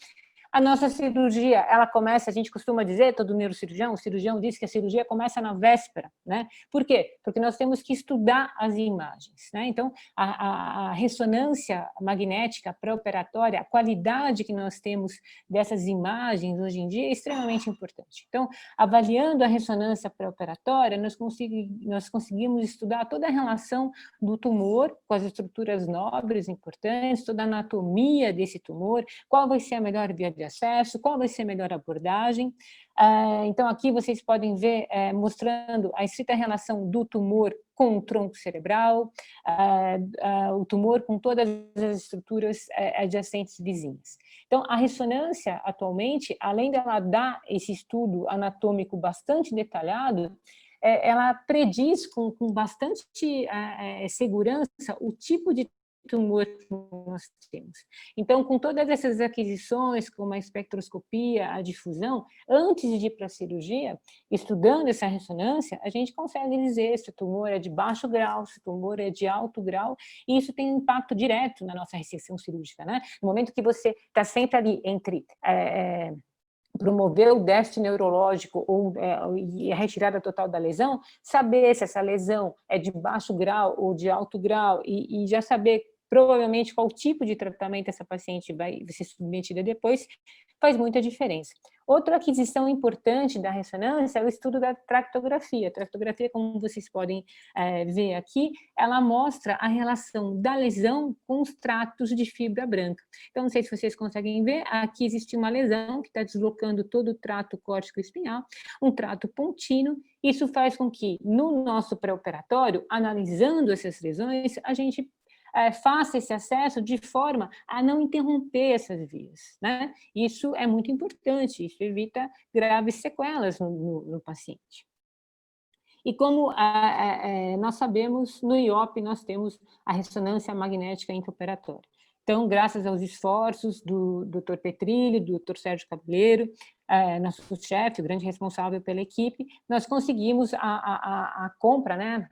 A nossa cirurgia, ela começa, a gente costuma dizer, todo neurocirurgião, o cirurgião diz que a cirurgia começa na véspera, né? Por quê? Porque nós temos que estudar as imagens, né? Então, a ressonância magnética pré-operatória, a qualidade que nós temos dessas imagens hoje em dia é extremamente importante. Então, avaliando a ressonância pré-operatória, nós conseguimos estudar toda a relação do tumor com as estruturas nobres importantes, toda a anatomia desse tumor, qual vai ser a melhor via de acesso, qual vai ser a melhor abordagem. Então, aqui vocês podem ver, mostrando a estrita relação do tumor com o tronco cerebral, o tumor com todas as estruturas adjacentes vizinhas. Então, a ressonância, atualmente, além dela dar esse estudo anatômico bastante detalhado, ela prediz com bastante segurança o tipo de tumor que nós temos. Então, com todas essas aquisições, como a espectroscopia, a difusão, antes de ir para a cirurgia, estudando essa ressonância, a gente consegue dizer se o tumor é de baixo grau, se o tumor é de alto grau, e isso tem um impacto direto na nossa reseção cirúrgica, né? No momento que você está sempre ali entre promover o déficit neurológico e a retirada total da lesão, saber se essa lesão é de baixo grau ou de alto grau e já saber provavelmente qual tipo de tratamento essa paciente vai ser submetida depois, faz muita diferença. Outra aquisição importante da ressonância é o estudo da tractografia. A tractografia, como vocês podem ver aqui, ela mostra a relação da lesão com os tratos de fibra branca. Então, não sei se vocês conseguem ver, aqui existe uma lesão que está deslocando todo o trato córtico-espinhal, um trato contínuo. Isso faz com que, no nosso pré-operatório, analisando essas lesões, a gente faça esse acesso de forma a não interromper essas vias, né? Isso é muito importante, isso evita graves sequelas no paciente. E como nós sabemos, no IOP nós temos a ressonância magnética intraoperatória. Então, graças aos esforços do Dr. Petrilli, do Dr. Sérgio Cabeleiro, nosso chefe, o grande responsável pela equipe, nós conseguimos a compra, né,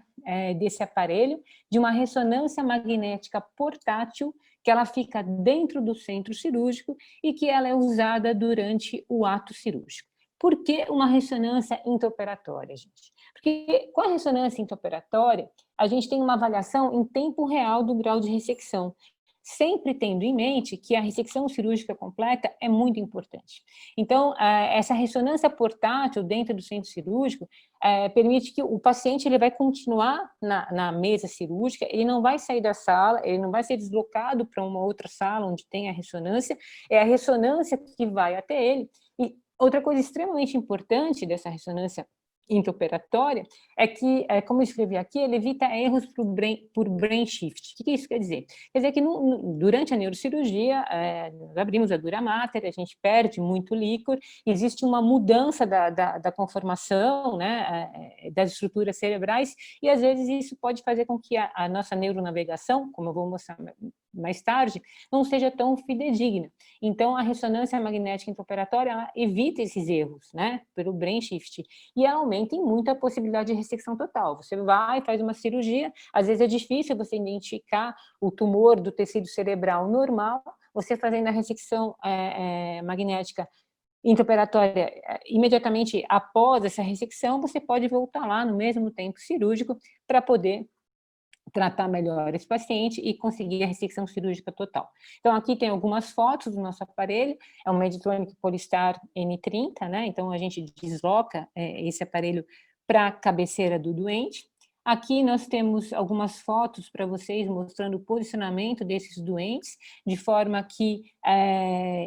desse aparelho, de uma ressonância magnética portátil, que ela fica dentro do centro cirúrgico e que ela é usada durante o ato cirúrgico. Por que uma ressonância intraoperatória, gente? Porque com a ressonância intraoperatória, a gente tem uma avaliação em tempo real do grau de ressecção, sempre tendo em mente que a ressecção cirúrgica completa é muito importante. Então, essa ressonância portátil dentro do centro cirúrgico permite que o paciente ele vai continuar na mesa cirúrgica, ele não vai sair da sala, ele não vai ser deslocado para uma outra sala onde tem a ressonância, é a ressonância que vai até ele. E outra coisa extremamente importante dessa ressonância intraoperatória é que, como eu escrevi aqui, ele evita erros por brain shift. O que isso quer dizer? Quer dizer que durante a neurocirurgia, nós abrimos a dura mater, a gente perde muito líquor, existe uma mudança da conformação, né, das estruturas cerebrais, e às vezes isso pode fazer com que a nossa neuronavegação, como eu vou mostrar mais tarde, não seja tão fidedigna. Então, a ressonância magnética intraoperatória ela evita esses erros, né, pelo brain shift, e ela aumenta em muito a possibilidade de ressecção total. Você vai, faz uma cirurgia, às vezes é difícil você identificar o tumor do tecido cerebral normal, você fazendo a ressecção magnética intraoperatória, imediatamente após essa ressecção, você pode voltar lá no mesmo tempo cirúrgico para poder tratar melhor esse paciente e conseguir a ressecção cirúrgica total. Então, aqui tem algumas fotos do nosso aparelho, é um Medtronic Polestar N30, né? Então, a gente desloca esse aparelho para a cabeceira do doente. Aqui nós temos algumas fotos para vocês mostrando o posicionamento desses doentes, de forma que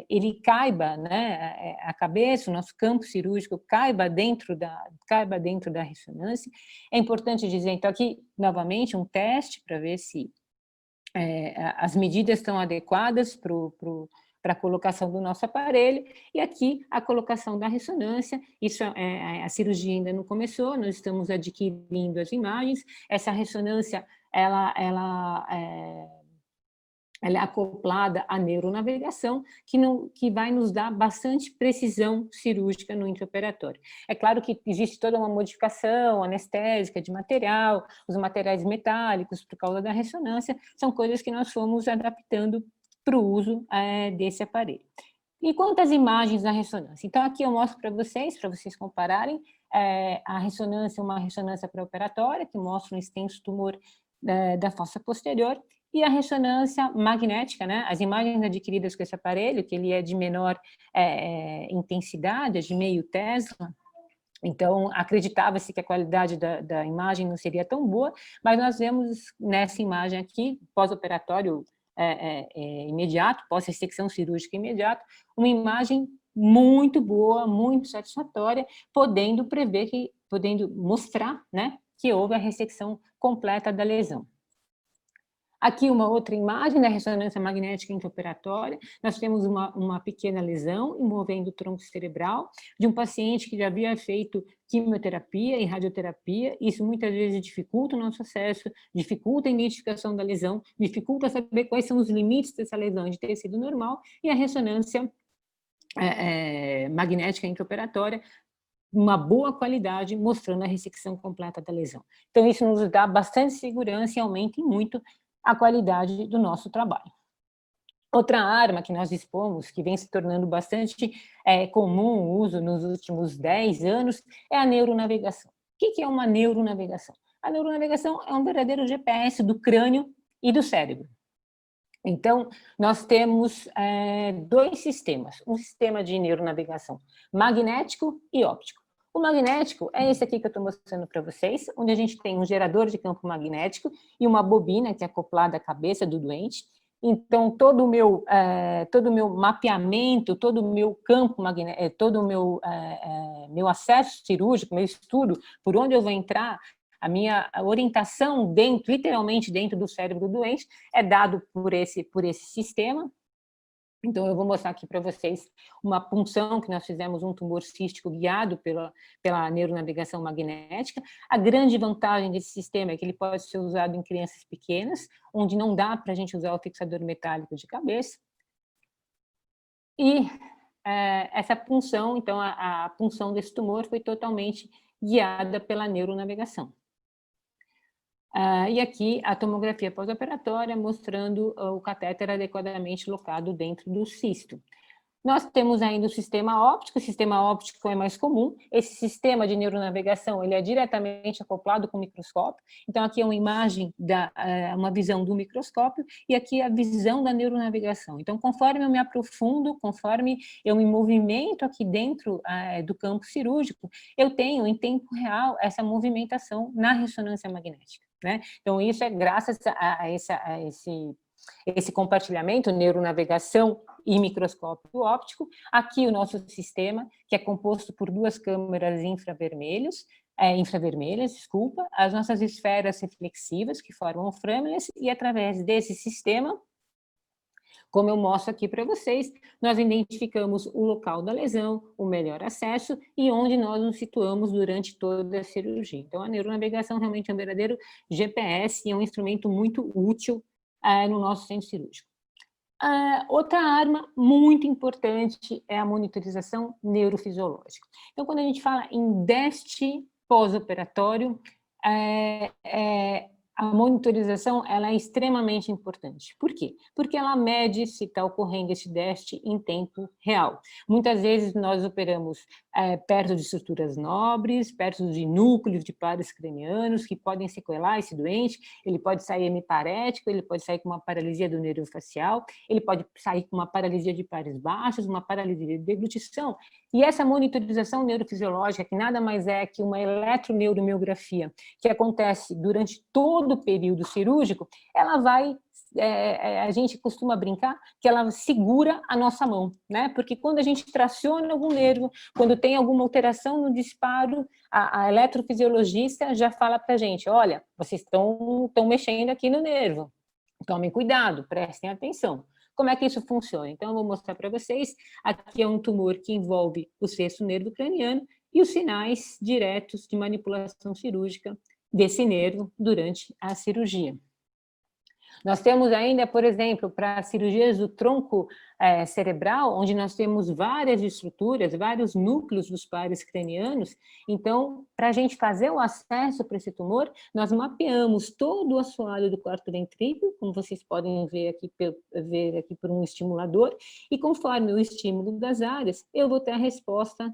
ele caiba, né, a cabeça, o nosso campo cirúrgico caiba dentro da ressonância. É importante dizer, então, aqui, novamente, um teste para ver se as medidas estão adequadas para a colocação do nosso aparelho, e aqui a colocação da ressonância, isso a cirurgia ainda não começou, nós estamos adquirindo as imagens, essa ressonância, ela ela é acoplada à neuronavegação, que vai nos dar bastante precisão cirúrgica no intraoperatório. É claro que existe toda uma modificação anestésica de material, os materiais metálicos, por causa da ressonância, são coisas que nós fomos adaptando para o uso desse aparelho. E quanto às imagens da ressonância? Então, aqui eu mostro para vocês compararem a ressonância, uma ressonância pré-operatória, que mostra um extenso tumor da fossa posterior, e a ressonância magnética, né? As imagens adquiridas com esse aparelho, que ele é de menor intensidade, é de meio Tesla, então acreditava-se que a qualidade da imagem não seria tão boa, mas nós vemos nessa imagem aqui, pós-operatório imediato, pós-ressecção cirúrgica imediata, uma imagem muito boa, muito satisfatória, podendo mostrar, né, que houve a ressecção completa da lesão. Aqui uma outra imagem da ressonância magnética intraoperatória, nós temos uma pequena lesão envolvendo o tronco cerebral de um paciente que já havia feito quimioterapia e radioterapia, isso muitas vezes dificulta o nosso acesso, dificulta a identificação da lesão, dificulta saber quais são os limites dessa lesão de tecido normal, e a ressonância magnética intraoperatória, uma boa qualidade, mostrando a ressecção completa da lesão. Então, isso nos dá bastante segurança e aumenta muito a qualidade do nosso trabalho. Outra arma que nós dispomos, que vem se tornando bastante comum o uso nos últimos 10 anos, é a neuronavegação. O que é uma neuronavegação? A neuronavegação é um verdadeiro GPS do crânio e do cérebro. Então, nós temos dois sistemas, um sistema de neuronavegação magnético e óptico. O magnético é esse aqui que eu estou mostrando para vocês, onde a gente tem um gerador de campo magnético e uma bobina que é acoplada à cabeça do doente. Então, todo o meu mapeamento, todo o meu campo magnético, todo o meu acesso cirúrgico, meu estudo, por onde eu vou entrar, a minha orientação literalmente dentro do cérebro do doente, é dado por esse sistema. Então, eu vou mostrar aqui para vocês uma punção que nós fizemos, um tumor cístico guiado pela neuronavegação magnética. A grande vantagem desse sistema é que ele pode ser usado em crianças pequenas, onde não dá para a gente usar o fixador metálico de cabeça. E essa punção, então, a punção desse tumor foi totalmente guiada pela neuronavegação. E aqui a tomografia pós-operatória mostrando o catéter adequadamente locado dentro do cisto. Nós temos ainda o sistema óptico é mais comum, esse sistema de neuronavegação ele é diretamente acoplado com o microscópio, então aqui é uma imagem, uma visão do microscópio, e aqui a visão da neuronavegação. Então, conforme eu me aprofundo, conforme eu me movimento aqui dentro do campo cirúrgico, eu tenho em tempo real essa movimentação na ressonância magnética, né? Então, isso é graças a esse compartilhamento, neuronavegação e microscópio óptico. Aqui o nosso sistema, que é composto por duas câmeras infravermelhas, as nossas esferas reflexivas, que formam o frameless, e através desse sistema, como eu mostro aqui para vocês, nós identificamos o local da lesão, o melhor acesso e onde nós nos situamos durante toda a cirurgia. Então, a neuronavegação realmente é um verdadeiro GPS e é um instrumento muito útil no nosso centro cirúrgico. Outra arma muito importante é a monitorização neurofisiológica. Então, quando a gente fala em DEST pós-operatório, a monitorização ela é extremamente importante. Por quê? Porque ela mede se está ocorrendo esse DEST em tempo real. Muitas vezes nós operamos perto de estruturas nobres, perto de núcleos de pares cranianos que podem sequelar esse doente, ele pode sair hemiparético, ele pode sair com uma paralisia do nervo facial, ele pode sair com uma paralisia de pares baixos, uma paralisia de deglutição. E essa monitorização neurofisiológica, que nada mais é que uma eletroneuromiografia, que acontece durante todo o período cirúrgico, ela vai, a gente costuma brincar que ela segura a nossa mão, né? Porque quando a gente traciona algum nervo, quando tem alguma alteração no disparo, a eletrofisiologista já fala para a gente, olha, vocês estão mexendo aqui no nervo, tomem cuidado, prestem atenção. Como é que isso funciona? Então, eu vou mostrar para vocês. Aqui é um tumor que envolve o sexto nervo craniano e os sinais diretos de manipulação cirúrgica desse nervo durante a cirurgia. Nós temos ainda, por exemplo, para cirurgias do tronco cerebral, onde nós temos várias estruturas, vários núcleos dos pares cranianos. Então, para a gente fazer o acesso para esse tumor, nós mapeamos todo o assoalho do quarto ventrículo, como vocês podem ver aqui por um estimulador, e conforme o estímulo das áreas, eu vou ter a resposta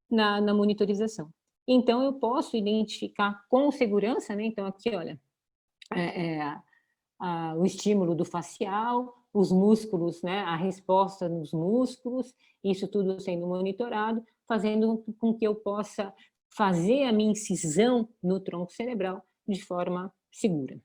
na monitorização. Então, eu posso identificar com segurança, né? Então, aqui, olha, o estímulo do facial, os músculos, né, a resposta nos músculos, isso tudo sendo monitorado, fazendo com que eu possa fazer a minha incisão no tronco cerebral de forma segura.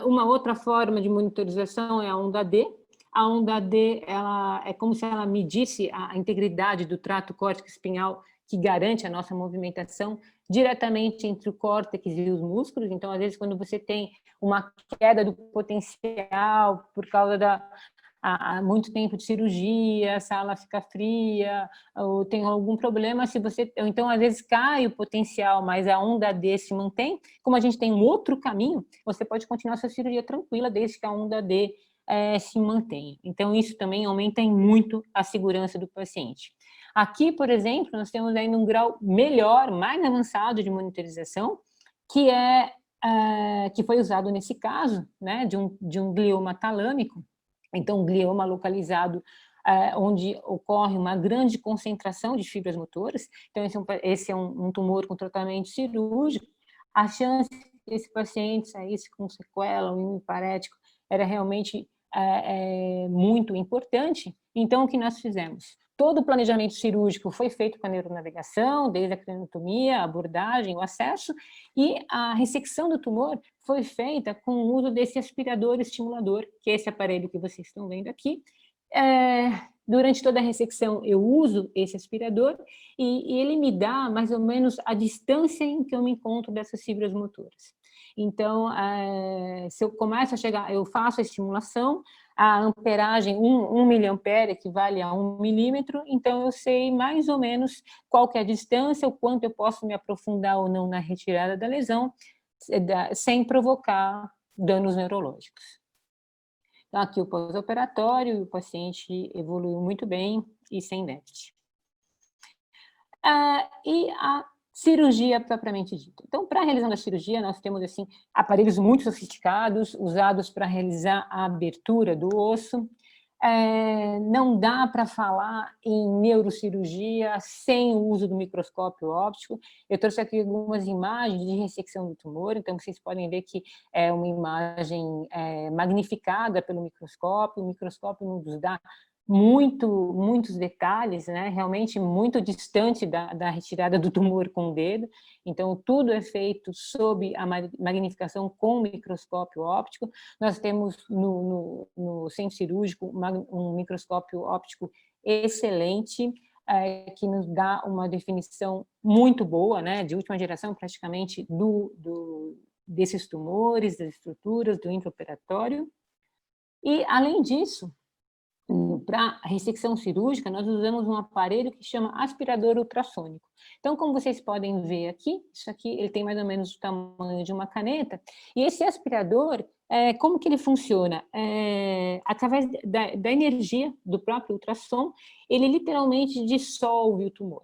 Uma outra forma de monitorização é a onda D. A onda D, ela é como se ela medisse a integridade do trato córtico-espinhal, que garante a nossa movimentação diretamente entre o córtex e os músculos. Então, às vezes, quando você tem uma queda do potencial por causa há muito tempo de cirurgia, a sala fica fria, ou tem algum problema, ou então às vezes cai o potencial, mas a onda D se mantém, como a gente tem um outro caminho, você pode continuar sua cirurgia tranquila, desde que a onda D se mantenha. Então, isso também aumenta muito a segurança do paciente. Aqui, por exemplo, nós temos ainda um grau melhor, mais avançado de monitorização, que foi usado nesse caso, né, de um glioma talâmico. Então, um glioma localizado onde ocorre uma grande concentração de fibras motoras. Então, esse é um tumor com tratamento cirúrgico. A chance desse paciente saísse com sequela, um imunoparético, era realmente muito importante. Então, o que nós fizemos? Todo o planejamento cirúrgico foi feito com a neuronavegação, desde a craniotomia, a abordagem, o acesso, e a ressecção do tumor foi feita com o uso desse aspirador estimulador, que é esse aparelho que vocês estão vendo aqui. Durante toda a ressecção, eu uso esse aspirador e ele me dá mais ou menos a distância em que eu me encontro dessas fibras motoras. Então, se eu começo a chegar, eu faço a estimulação, a amperagem 1 miliampere equivale a 1 milímetro, então eu sei mais ou menos qual que é a distância, o quanto eu posso me aprofundar ou não na retirada da lesão, sem provocar danos neurológicos. Então, aqui o pós-operatório, o paciente evoluiu muito bem e sem déficit. E a cirurgia propriamente dita. Então, para a realização da cirurgia, nós temos assim aparelhos muito sofisticados, usados para realizar a abertura do osso. Não dá para falar em neurocirurgia sem o uso do microscópio óptico. Eu trouxe aqui algumas imagens de ressecção do tumor, então vocês podem ver que é uma imagem magnificada pelo microscópio. O microscópio nos dá muitos detalhes, né? Realmente muito distante da retirada do tumor com o dedo. Então, tudo é feito sob a magnificação com o microscópio óptico. Nós temos no centro cirúrgico um microscópio óptico excelente, que nos dá uma definição muito boa, né? De última geração, praticamente, desses tumores, das estruturas, do intraoperatório. E, além disso, para a ressecção cirúrgica, nós usamos um aparelho que chama aspirador ultrassônico. Então, como vocês podem ver aqui, isso aqui ele tem mais ou menos o tamanho de uma caneta, e esse aspirador, como que ele funciona? Através da energia do próprio ultrassom, ele literalmente dissolve o tumor.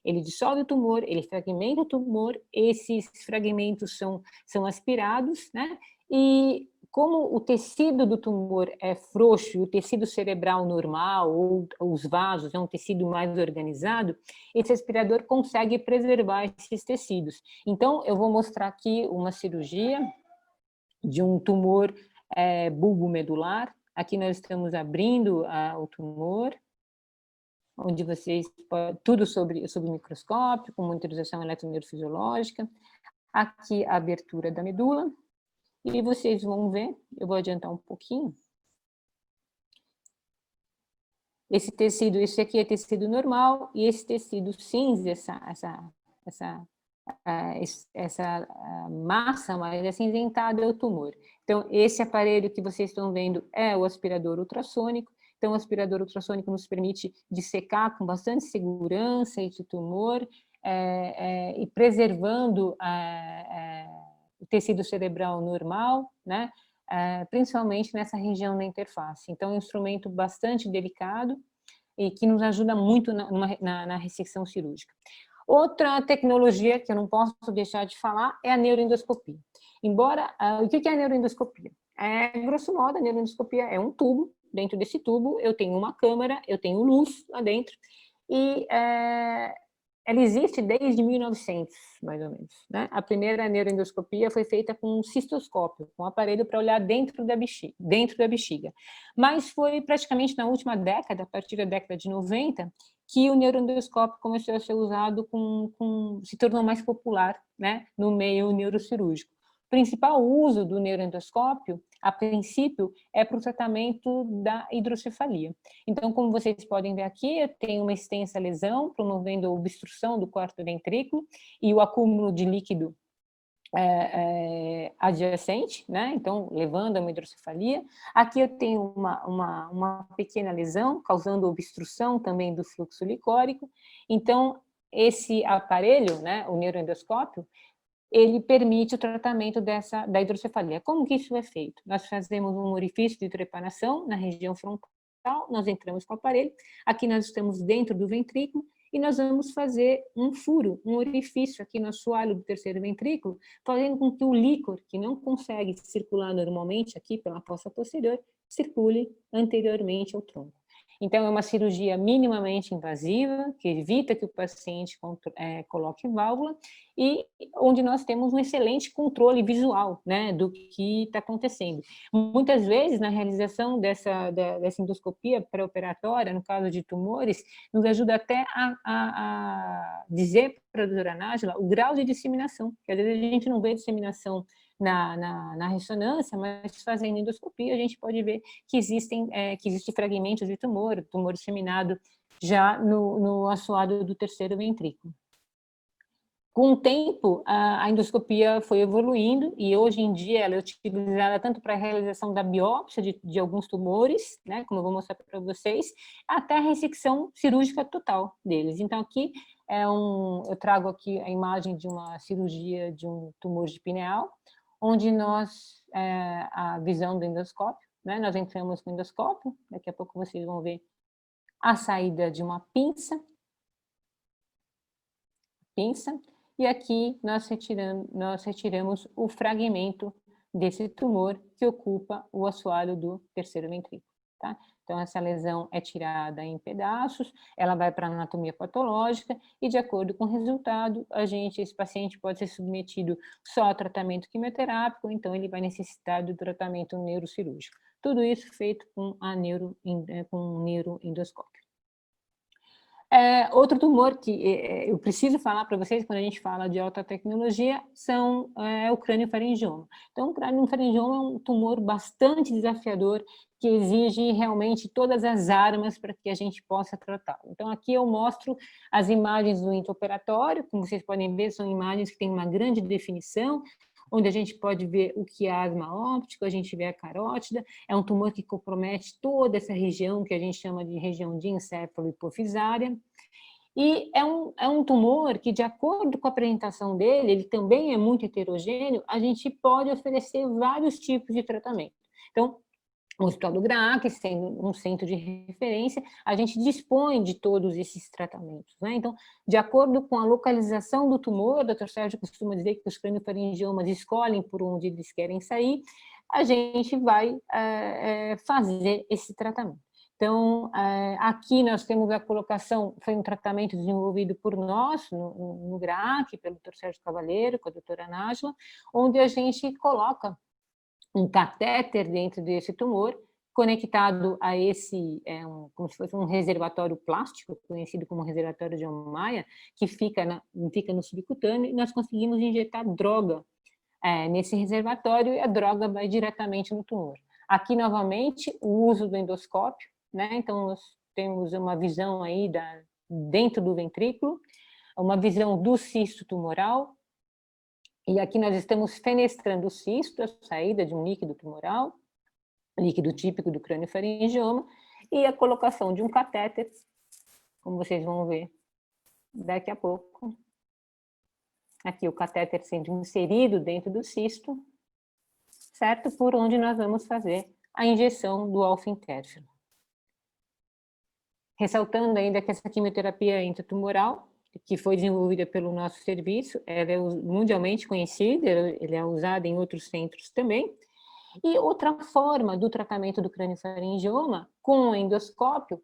Ele dissolve o tumor, ele fragmenta o tumor, esses fragmentos são aspirados, né? E como o tecido do tumor é frouxo e o tecido cerebral normal, ou os vasos, é um tecido mais organizado, esse aspirador consegue preservar esses tecidos. Então, eu vou mostrar aqui uma cirurgia de um tumor bulbomedular. Aqui nós estamos abrindo o tumor, onde vocês podem, tudo sobre microscópio, com monitorização eletroneurofisiológica. Aqui a abertura da medula. E vocês vão ver, eu vou adiantar um pouquinho. Esse tecido, esse aqui é tecido normal, e esse tecido cinza, essa massa mais acinzentada é o tumor. Então, esse aparelho que vocês estão vendo é o aspirador ultrassônico. Então, o aspirador ultrassônico nos permite dissecar com bastante segurança esse tumor, e preservando o tecido cerebral normal, né? Principalmente nessa região da interface. Então, é um instrumento bastante delicado e que nos ajuda muito na ressecção cirúrgica. Outra tecnologia que eu não posso deixar de falar é a neuroendoscopia. Embora, o que é a neuroendoscopia? Grosso modo, a neuroendoscopia é um tubo. Dentro desse tubo, eu tenho uma câmara, eu tenho luz lá dentro, e ela existe desde 1900, mais ou menos, né? A primeira neuroendoscopia foi feita com um cistoscópio, com um aparelho para olhar dentro da bexiga. Mas foi praticamente na última década, a partir da década de 90, que o neuroendoscópio começou a ser usado se tornou mais popular, né, no meio neurocirúrgico. O principal uso do neuroendoscópio, a princípio, é para o tratamento da hidrocefalia. Então, como vocês podem ver aqui, eu tenho uma extensa lesão, promovendo a obstrução do quarto ventrículo e o acúmulo de líquido adjacente, né? Então, levando a uma hidrocefalia. Aqui eu tenho uma pequena lesão, causando obstrução também do fluxo licórico. Então, esse aparelho, né, o neuroendoscópio, ele permite o tratamento da hidrocefalia. Como que isso é feito? Nós fazemos um orifício de trepanação na região frontal, nós entramos com o aparelho, aqui nós estamos dentro do ventrículo, e nós vamos fazer um furo, um orifício aqui no assoalho do terceiro ventrículo, fazendo com que o líquor, que não consegue circular normalmente aqui pela fossa posterior, circule anteriormente ao tronco. Então, é uma cirurgia minimamente invasiva, que evita que o paciente coloque válvula, e onde nós temos um excelente controle visual, né, do que está acontecendo. Muitas vezes, na realização dessa endoscopia pré-operatória, no caso de tumores, nos ajuda até a dizer para a doutora Nájila o grau de disseminação, porque às vezes a gente não vê disseminação na ressonância, mas fazendo endoscopia a gente pode ver que existem fragmentos de tumor disseminado já no assoalho do terceiro ventrículo. Com o tempo, a endoscopia foi evoluindo e hoje em dia ela é utilizada tanto para a realização da biópsia de alguns tumores, né, como eu vou mostrar para vocês, até a ressecção cirúrgica total deles. Então aqui eu trago aqui a imagem de uma cirurgia de um tumor de pineal, onde a visão do endoscópio, né, nós entramos com o endoscópio, daqui a pouco vocês vão ver a saída de uma pinça, e aqui nós retiramos o fragmento desse tumor que ocupa o assoalho do terceiro ventrículo. Tá? Então, essa lesão é tirada em pedaços, ela vai para a anatomia patológica e, de acordo com o resultado, esse paciente pode ser submetido só a tratamento quimioterápico, então ele vai necessitar do tratamento neurocirúrgico. Tudo isso feito com um neuroendoscópio. Outro tumor que eu preciso falar para vocês quando a gente fala de alta tecnologia é o crâniofaringioma. Então, o crâniofaringioma é um tumor bastante desafiador que exige realmente todas as armas para que a gente possa tratá-lo. Então, aqui eu mostro as imagens do intraoperatório, como vocês podem ver, são imagens que têm uma grande definição, onde a gente pode ver o quiasma óptico, a gente vê a carótida, é um tumor que compromete toda essa região que a gente chama de região de encéfalo hipofisária, e é um tumor que, de acordo com a apresentação dele, ele também é muito heterogêneo, a gente pode oferecer vários tipos de tratamento. Então, o Hospital do GRAAC, sendo um centro de referência, a gente dispõe de todos esses tratamentos, né? Então, de acordo com a localização do tumor, o Dr. Sérgio costuma dizer que os craniofaringiomas escolhem por onde eles querem sair, a gente vai fazer esse tratamento. Então, aqui nós temos a colocação, foi um tratamento desenvolvido por nós, no GRAAC, pelo Dr. Sérgio Cavaleiro, com a doutora Nájila, onde a gente coloca um catéter dentro desse tumor, conectado a como se fosse um reservatório plástico, conhecido como reservatório de Ommaya, que fica no subcutâneo, e nós conseguimos injetar droga nesse reservatório, e a droga vai diretamente no tumor. Aqui, novamente, o uso do endoscópio, né? Então, nós temos uma visão aí dentro do ventrículo, uma visão do cisto tumoral, e aqui nós estamos fenestrando o cisto, a saída de um líquido tumoral, líquido típico do crâniofaringioma, e a colocação de um catéter, como vocês vão ver daqui a pouco. aqui o catéter sendo inserido dentro do cisto, certo? Por onde nós vamos fazer a injeção do alfa-interferon. Ressaltando ainda que essa quimioterapia intratumoral, que foi desenvolvida pelo nosso serviço, ela é mundialmente conhecida, ele é usado em outros centros também. E outra forma do tratamento do craniofaringioma com o endoscópio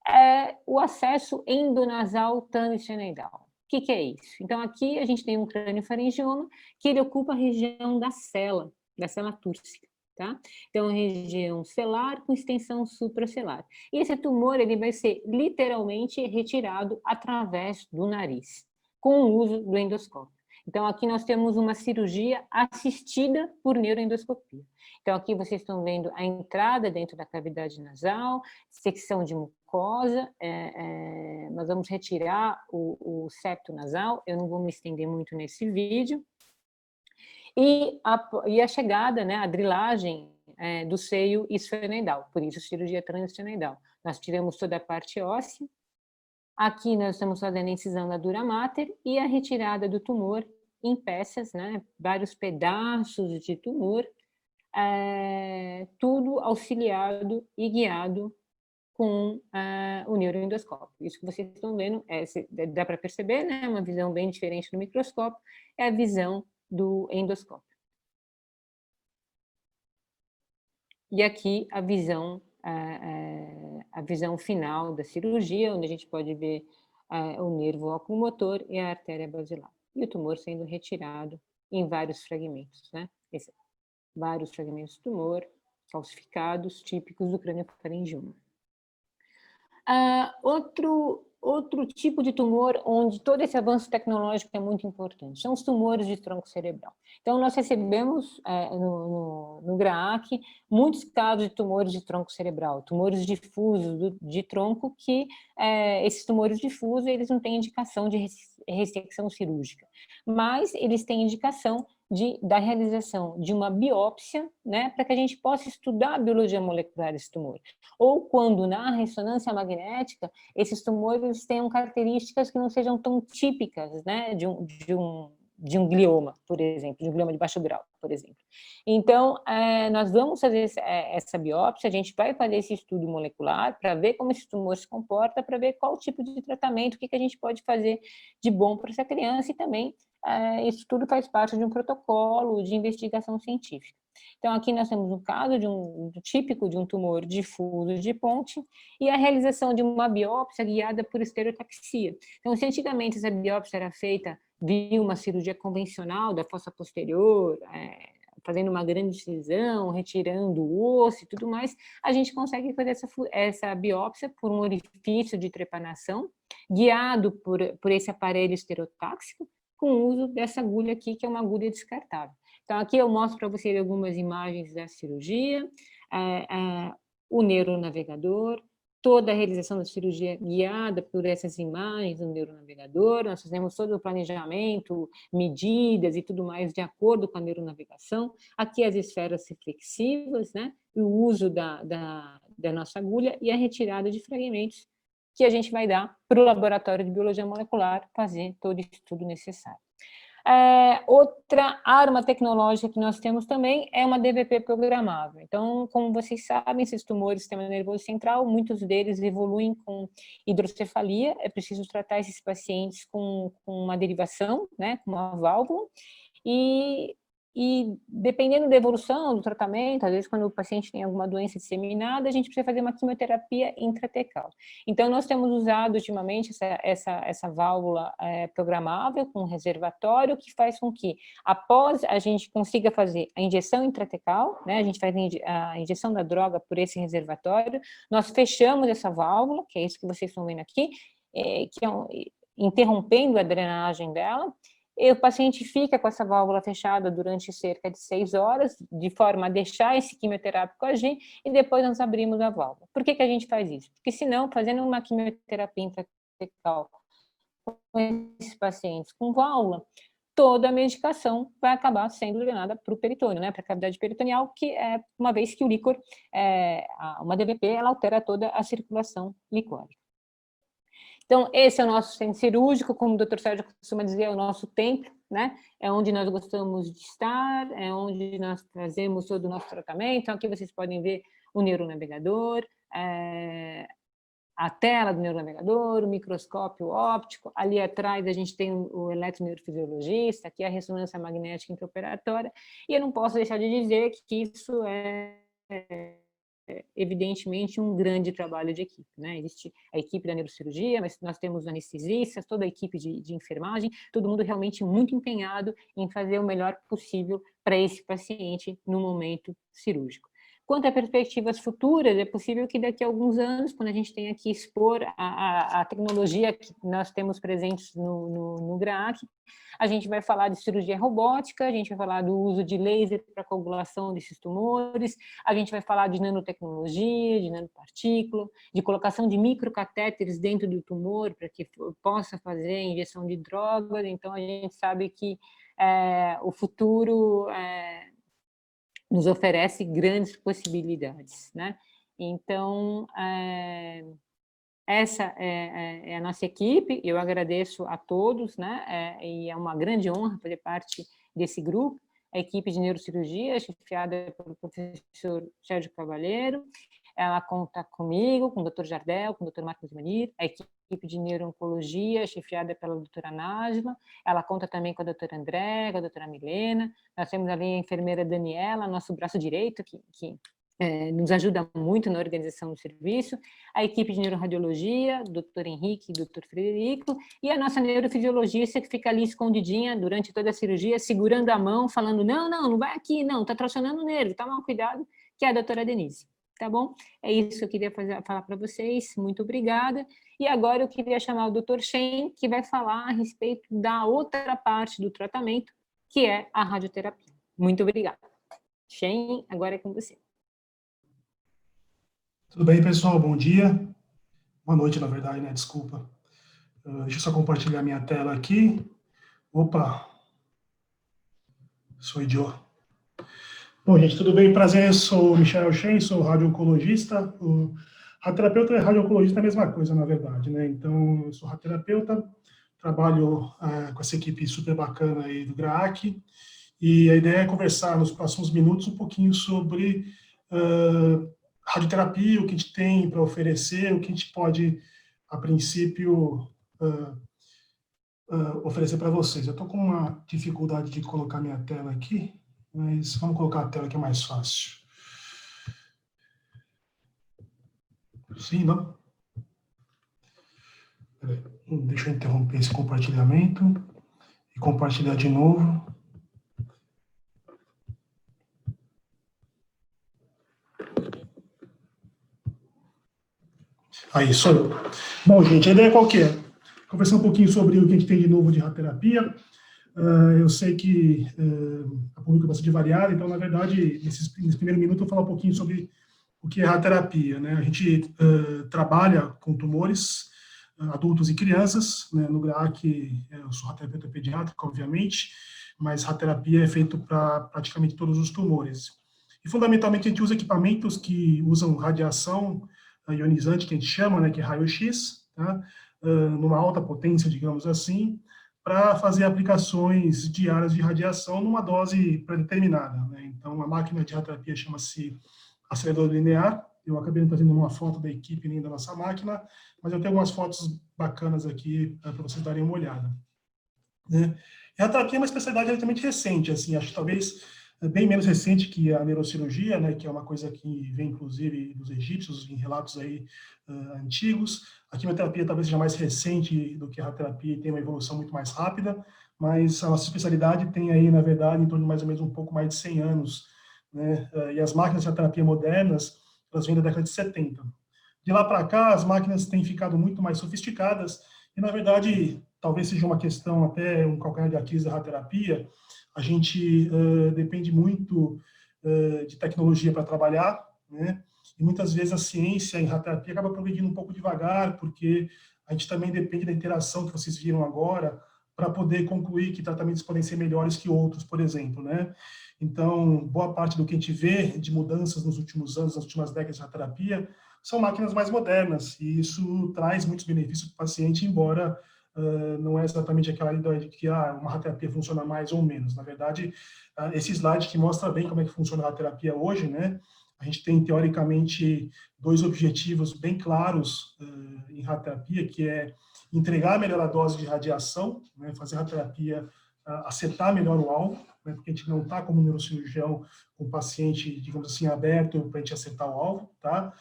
é o acesso endonasal tangenoidal. O que é isso? Então, aqui a gente tem um craniofaringioma que ele ocupa a região da cela túrcica. Tá? Então, região celular com extensão supracelular. E esse tumor ele vai ser literalmente retirado através do nariz, com o uso do endoscópio. Então, aqui nós temos uma cirurgia assistida por neuroendoscopia. Então, aqui vocês estão vendo a entrada dentro da cavidade nasal, secção de mucosa, nós vamos retirar o septo nasal, eu não vou me estender muito nesse vídeo, e a chegada, né, a drilagem do seio esfenoidal, por isso cirurgia transesfenoidal. Nós tiramos toda a parte óssea, aqui nós estamos fazendo a incisão da dura mater e a retirada do tumor em peças, né, vários pedaços de tumor, tudo auxiliado e guiado com o neuroendoscópio. Isso que vocês estão vendo, dá para perceber, né, uma visão bem diferente do microscópio, é a visão do endoscópio. E aqui a visão final da cirurgia, onde a gente pode ver o nervo oculomotor e a artéria basilar. E o tumor sendo retirado em vários fragmentos, né? Vários fragmentos do tumor calcificados, típicos do craniofaringioma. Outro tipo de tumor onde todo esse avanço tecnológico é muito importante são os tumores de tronco cerebral. Então, nós recebemos no GRAAC muitos casos de tumores de tronco cerebral, tumores difusos de tronco, que esses tumores difusos eles não têm indicação de ressecção cirúrgica, mas eles têm indicação da realização de uma biópsia, né, para que a gente possa estudar a biologia molecular desse tumor. Ou quando na ressonância magnética esses tumores tenham características que não sejam tão típicas, né, de um glioma, por exemplo, de um glioma de baixo grau, por exemplo. Então, nós vamos fazer essa biópsia, a gente vai fazer esse estudo molecular para ver como esse tumor se comporta, para ver qual tipo de tratamento, o que a gente pode fazer de bom para essa criança, e também isso tudo faz parte de um protocolo de investigação científica. Então, aqui nós temos um caso típico de um tumor difuso de ponte e a realização de uma biópsia guiada por estereotaxia. Então, se antigamente essa biópsia era feita via uma cirurgia convencional da fossa posterior, fazendo uma grande incisão, retirando o osso e tudo mais, a gente consegue fazer essa biópsia por um orifício de trepanação, guiado por esse aparelho estereotáxico, com o uso dessa agulha aqui, que é uma agulha descartável. Então, aqui eu mostro para vocês algumas imagens da cirurgia, o neuronavegador, toda a realização da cirurgia guiada por essas imagens do neuronavegador, nós fazemos todo o planejamento, medidas e tudo mais de acordo com a neuronavegação. Aqui as esferas reflexivas, né, e o uso da nossa agulha e a retirada de fragmentos que a gente vai dar para o laboratório de biologia molecular fazer todo o estudo necessário. Outra arma tecnológica que nós temos também é uma DVP programável. Então, como vocês sabem, esses tumores do sistema nervoso central, muitos deles evoluem com hidrocefalia, é preciso tratar esses pacientes com uma derivação, né, com uma válvula, e dependendo da evolução do tratamento, às vezes quando o paciente tem alguma doença disseminada, a gente precisa fazer uma quimioterapia intratecal. Então, nós temos usado ultimamente essa válvula programável com reservatório, que faz com que, após a gente consiga fazer a injeção intratecal, né, a gente faz a injeção da droga por esse reservatório, nós fechamos essa válvula, que é isso que vocês estão vendo aqui, interrompendo a drenagem dela, e o paciente fica com essa válvula fechada durante cerca de 6 horas, de forma a deixar esse quimioterápico agir, e depois nós abrimos a válvula. Por que a gente faz isso? Porque senão, fazendo uma quimioterapia intratecal com esses pacientes com válvula, toda a medicação vai acabar sendo drenada para o peritônio, né, para a cavidade peritoneal, que é uma vez que o líquor, uma DVP, ela altera toda a circulação licórica. Então, esse é o nosso centro cirúrgico, como o Dr. Sérgio costuma dizer, é o nosso templo, né? É onde nós gostamos de estar, é onde nós trazemos todo o nosso tratamento. Então, aqui vocês podem ver o neuronavegador, a tela do neuronavegador, o microscópio óptico. Ali atrás a gente tem o eletroneurofisiologista, aqui a ressonância magnética intraoperatória. E eu não posso deixar de dizer que isso é evidentemente um grande trabalho de equipe, né? Existe a equipe da neurocirurgia, mas nós temos anestesistas, toda a equipe de enfermagem, todo mundo realmente muito empenhado em fazer o melhor possível para esse paciente no momento cirúrgico. Quanto a perspectivas futuras, é possível que daqui a alguns anos, quando a gente tenha que expor a tecnologia que nós temos presentes no GRAAC, a gente vai falar de cirurgia robótica, a gente vai falar do uso de laser para coagulação desses tumores, a gente vai falar de nanotecnologia, de nanopartícula, de colocação de microcatéteres dentro do tumor para que possa fazer a injeção de drogas. Então, a gente sabe que o futuro nos oferece grandes possibilidades, né? Então, essa é a nossa equipe, eu agradeço a todos, né? E é uma grande honra fazer parte desse grupo, a equipe de neurocirurgia, chefiada pelo professor Sérgio Cavalheiro, ela conta comigo, com o Dr. Jardel, com o Dr. Marcos Manir, a equipe de neuro-oncologia, chefiada pela doutora Nájila, ela conta também com a doutora André, com a doutora Milena, nós temos ali a enfermeira Daniela, nosso braço direito, que nos ajuda muito na organização do serviço, a equipe de neuroradiologia, doutor Henrique e doutor Frederico, e a nossa neurofisiologista que fica ali escondidinha durante toda a cirurgia, segurando a mão, falando, não vai aqui, não, está tracionando o nervo, toma cuidado, que é a doutora Denise. Tá bom? É isso que eu queria falar para vocês, muito obrigada. E agora eu queria chamar o Dr. Shen, que vai falar a respeito da outra parte do tratamento, que é a radioterapia. Muito obrigada. Shen, agora é com você. Tudo bem, pessoal? Bom dia. Boa noite, na verdade, né? Desculpa. Deixa eu só compartilhar minha tela aqui. Opa! Sou idiota. Bom, gente, tudo bem? Prazer, eu sou Michael Shen, sou radiooncologista. O radioterapeuta e radiooncologista é a mesma coisa, na verdade, né? Então, eu sou radioterapeuta, trabalho com essa equipe super bacana aí do GRAAC, e a ideia é conversar nos próximos minutos um pouquinho sobre radioterapia, o que a gente tem para oferecer, o que a gente pode, a princípio, oferecer para vocês. Eu estou com uma dificuldade de colocar minha tela aqui, mas vamos colocar a tela que é mais fácil. Sim, não? Deixa eu interromper esse compartilhamento e compartilhar de novo. Aí, sou eu. Bom, gente, a ideia qual que é? Conversar um pouquinho sobre o que a gente tem de novo de radioterapia. Eu sei que a pública é bastante variada, então, na verdade, nesse primeiro minuto, eu vou falar um pouquinho sobre o que é radioterapia, né? A gente trabalha com tumores, adultos e crianças, né? No GRAAC, eu sou radioterapeuta pediátrica, obviamente, mas radioterapia é feito para praticamente todos os tumores. E, fundamentalmente, a gente usa equipamentos que usam radiação ionizante, que a gente chama, né, que é raio-x, tá? Numa alta potência, digamos assim, para fazer aplicações diárias de radiação numa dose predeterminada, né? Então, a máquina de radioterapia chama-se acelerador linear. Eu acabei não trazendo uma foto da equipe nem da nossa máquina, mas eu tenho algumas fotos bacanas aqui para vocês darem uma olhada, né? E a radioterapia é uma especialidade relativamente recente, assim, acho que talvez bem menos recente que a neurocirurgia, né, que é uma coisa que vem, inclusive, dos egípcios, em relatos aí antigos. A quimioterapia talvez seja mais recente do que a radioterapia e tem uma evolução muito mais rápida, mas a nossa especialidade tem aí, na verdade, em torno de mais ou menos um pouco mais de 100 anos, né? E as máquinas de radioterapia modernas, elas vêm da década de 70. De lá para cá, as máquinas têm ficado muito mais sofisticadas e, na verdade, talvez seja uma questão até um calcanhar de Aquiles da radioterapia. A gente depende muito de tecnologia para trabalhar, né? E muitas vezes a ciência em radioterapia acaba progredindo um pouco devagar, porque a gente também depende da interação que vocês viram agora para poder concluir que tratamentos podem ser melhores que outros, por exemplo, né? Então, boa parte do que a gente vê de mudanças nos últimos anos, nas últimas décadas de terapia, são máquinas mais modernas, e isso traz muitos benefícios para o paciente, embora não é exatamente aquela ideia de que uma radioterapia funciona mais ou menos. Na verdade, esse slide que mostra bem como é que funciona a radioterapia hoje, né? A gente tem, teoricamente, 2 objetivos bem claros em radioterapia, que é entregar melhor a dose de radiação, né? Fazer a radioterapia acertar melhor o alvo, né? Porque a gente não está como neurocirurgião com o paciente, digamos assim, aberto para a gente acertar o alvo, tá?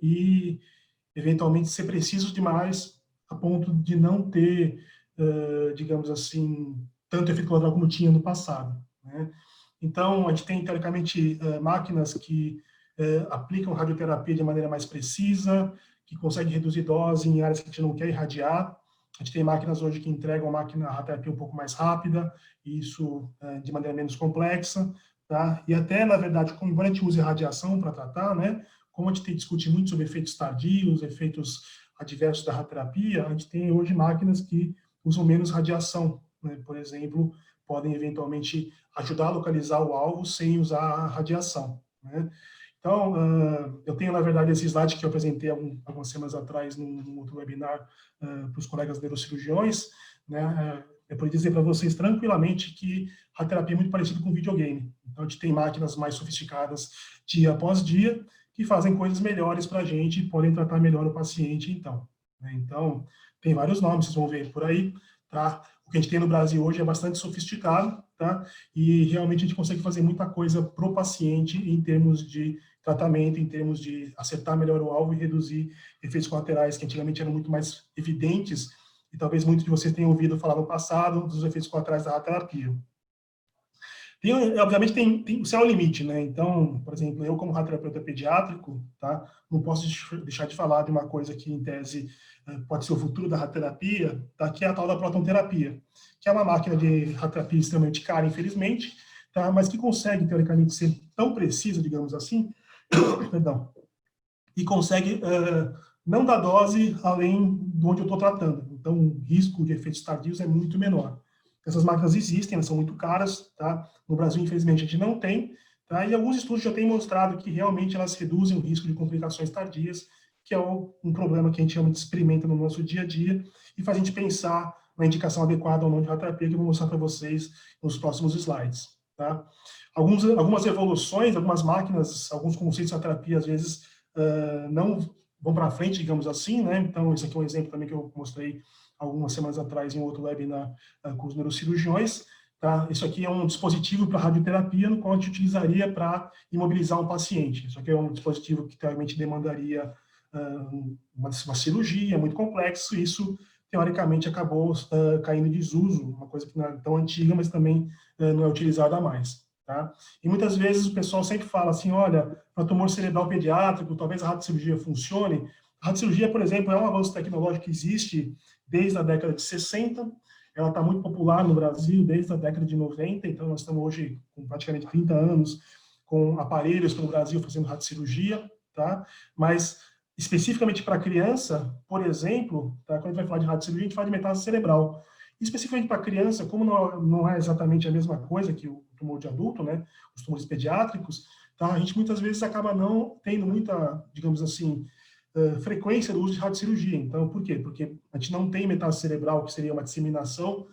E, eventualmente, ser preciso demais a ponto de não ter, digamos assim, tanto efeito colateral como tinha no passado, né? Então, a gente tem, teoricamente, máquinas que aplicam radioterapia de maneira mais precisa, que conseguem reduzir dose em áreas que a gente não quer irradiar. A gente tem máquinas hoje que entregam a radioterapia um pouco mais rápida, e isso de maneira menos complexa, tá? E até, na verdade, embora a gente use radiação para tratar, né, como a gente tem discutido muito sobre efeitos tardios, efeitos adversos da radioterapia, a gente tem hoje máquinas que usam menos radiação, né? Por exemplo, podem eventualmente ajudar a localizar o alvo sem usar a radiação, né? Então, eu tenho, na verdade, esse slide que eu apresentei algumas semanas atrás num outro webinar para os colegas neurocirurgiões, né? Eu poderia dizer para vocês tranquilamente que a terapia é muito parecida com videogame. Então, a gente tem máquinas mais sofisticadas dia após dia que fazem coisas melhores para a gente e podem tratar melhor o paciente, então, né? Então, tem vários nomes, vocês vão ver por aí, tá? O que a gente tem no Brasil hoje é bastante sofisticado, tá? E realmente a gente consegue fazer muita coisa para o paciente em termos de tratamento, em termos de acertar melhor o alvo e reduzir efeitos colaterais que antigamente eram muito mais evidentes, e talvez muitos de vocês tenham ouvido falar no passado dos efeitos colaterais da radioterapia. Obviamente, o céu é o limite, né? Então, por exemplo, eu como radioterapeuta pediátrico, tá? Não posso deixar de falar de uma coisa que, em tese, pode ser o futuro da radioterapia, tá? Que é a tal da protonterapia, que é uma máquina de radioterapia extremamente cara, infelizmente, tá? Mas que consegue, teoricamente, ser tão precisa, digamos assim, perdão, e consegue não dar dose além de onde eu estou tratando. Então, o risco de efeitos tardios é muito menor. Essas máquinas existem, elas são muito caras, tá? No Brasil, infelizmente, a gente não tem, tá? E alguns estudos já têm mostrado que realmente elas reduzem o risco de complicações tardias, que é um problema que a gente realmente experimenta no nosso dia a dia e faz a gente pensar na indicação adequada ou não de radioterapia, que eu vou mostrar para vocês nos próximos slides, tá? Algumas evoluções, algumas máquinas, alguns conceitos de radioterapia, às vezes, não vão para frente, digamos assim, né? Então, esse aqui é um exemplo também que eu mostrei algumas semanas atrás em outro webinar com os neurocirurgiões, tá? Isso aqui é um dispositivo para radioterapia, no qual a gente utilizaria para imobilizar um paciente. Isso aqui é um dispositivo que, teoricamente, demandaria uma cirurgia muito complexo, e isso, teoricamente, acabou caindo em desuso, uma coisa que não é tão antiga, mas também não é utilizada mais, tá? E muitas vezes o pessoal sempre fala assim, olha, para tumor cerebral pediátrico, talvez a radiocirurgia funcione. A radiocirurgia, por exemplo, é um avanço tecnológico que existe desde a década de 60, ela está muito popular no Brasil desde a década de 90, então nós estamos hoje com praticamente 30 anos com aparelhos pelo Brasil fazendo radiocirurgia, tá? Mas, especificamente para criança, por exemplo, tá? Quando a gente vai falar de radiocirurgia, a gente fala de metástase cerebral. Especificamente para criança, como não é exatamente a mesma coisa que o tumor de adulto, né? Os tumores pediátricos, tá? A gente muitas vezes acaba não tendo muita, digamos assim, frequência do uso de radiocirurgia. Então, por quê? Porque a gente não tem metástase cerebral, que seria uma disseminação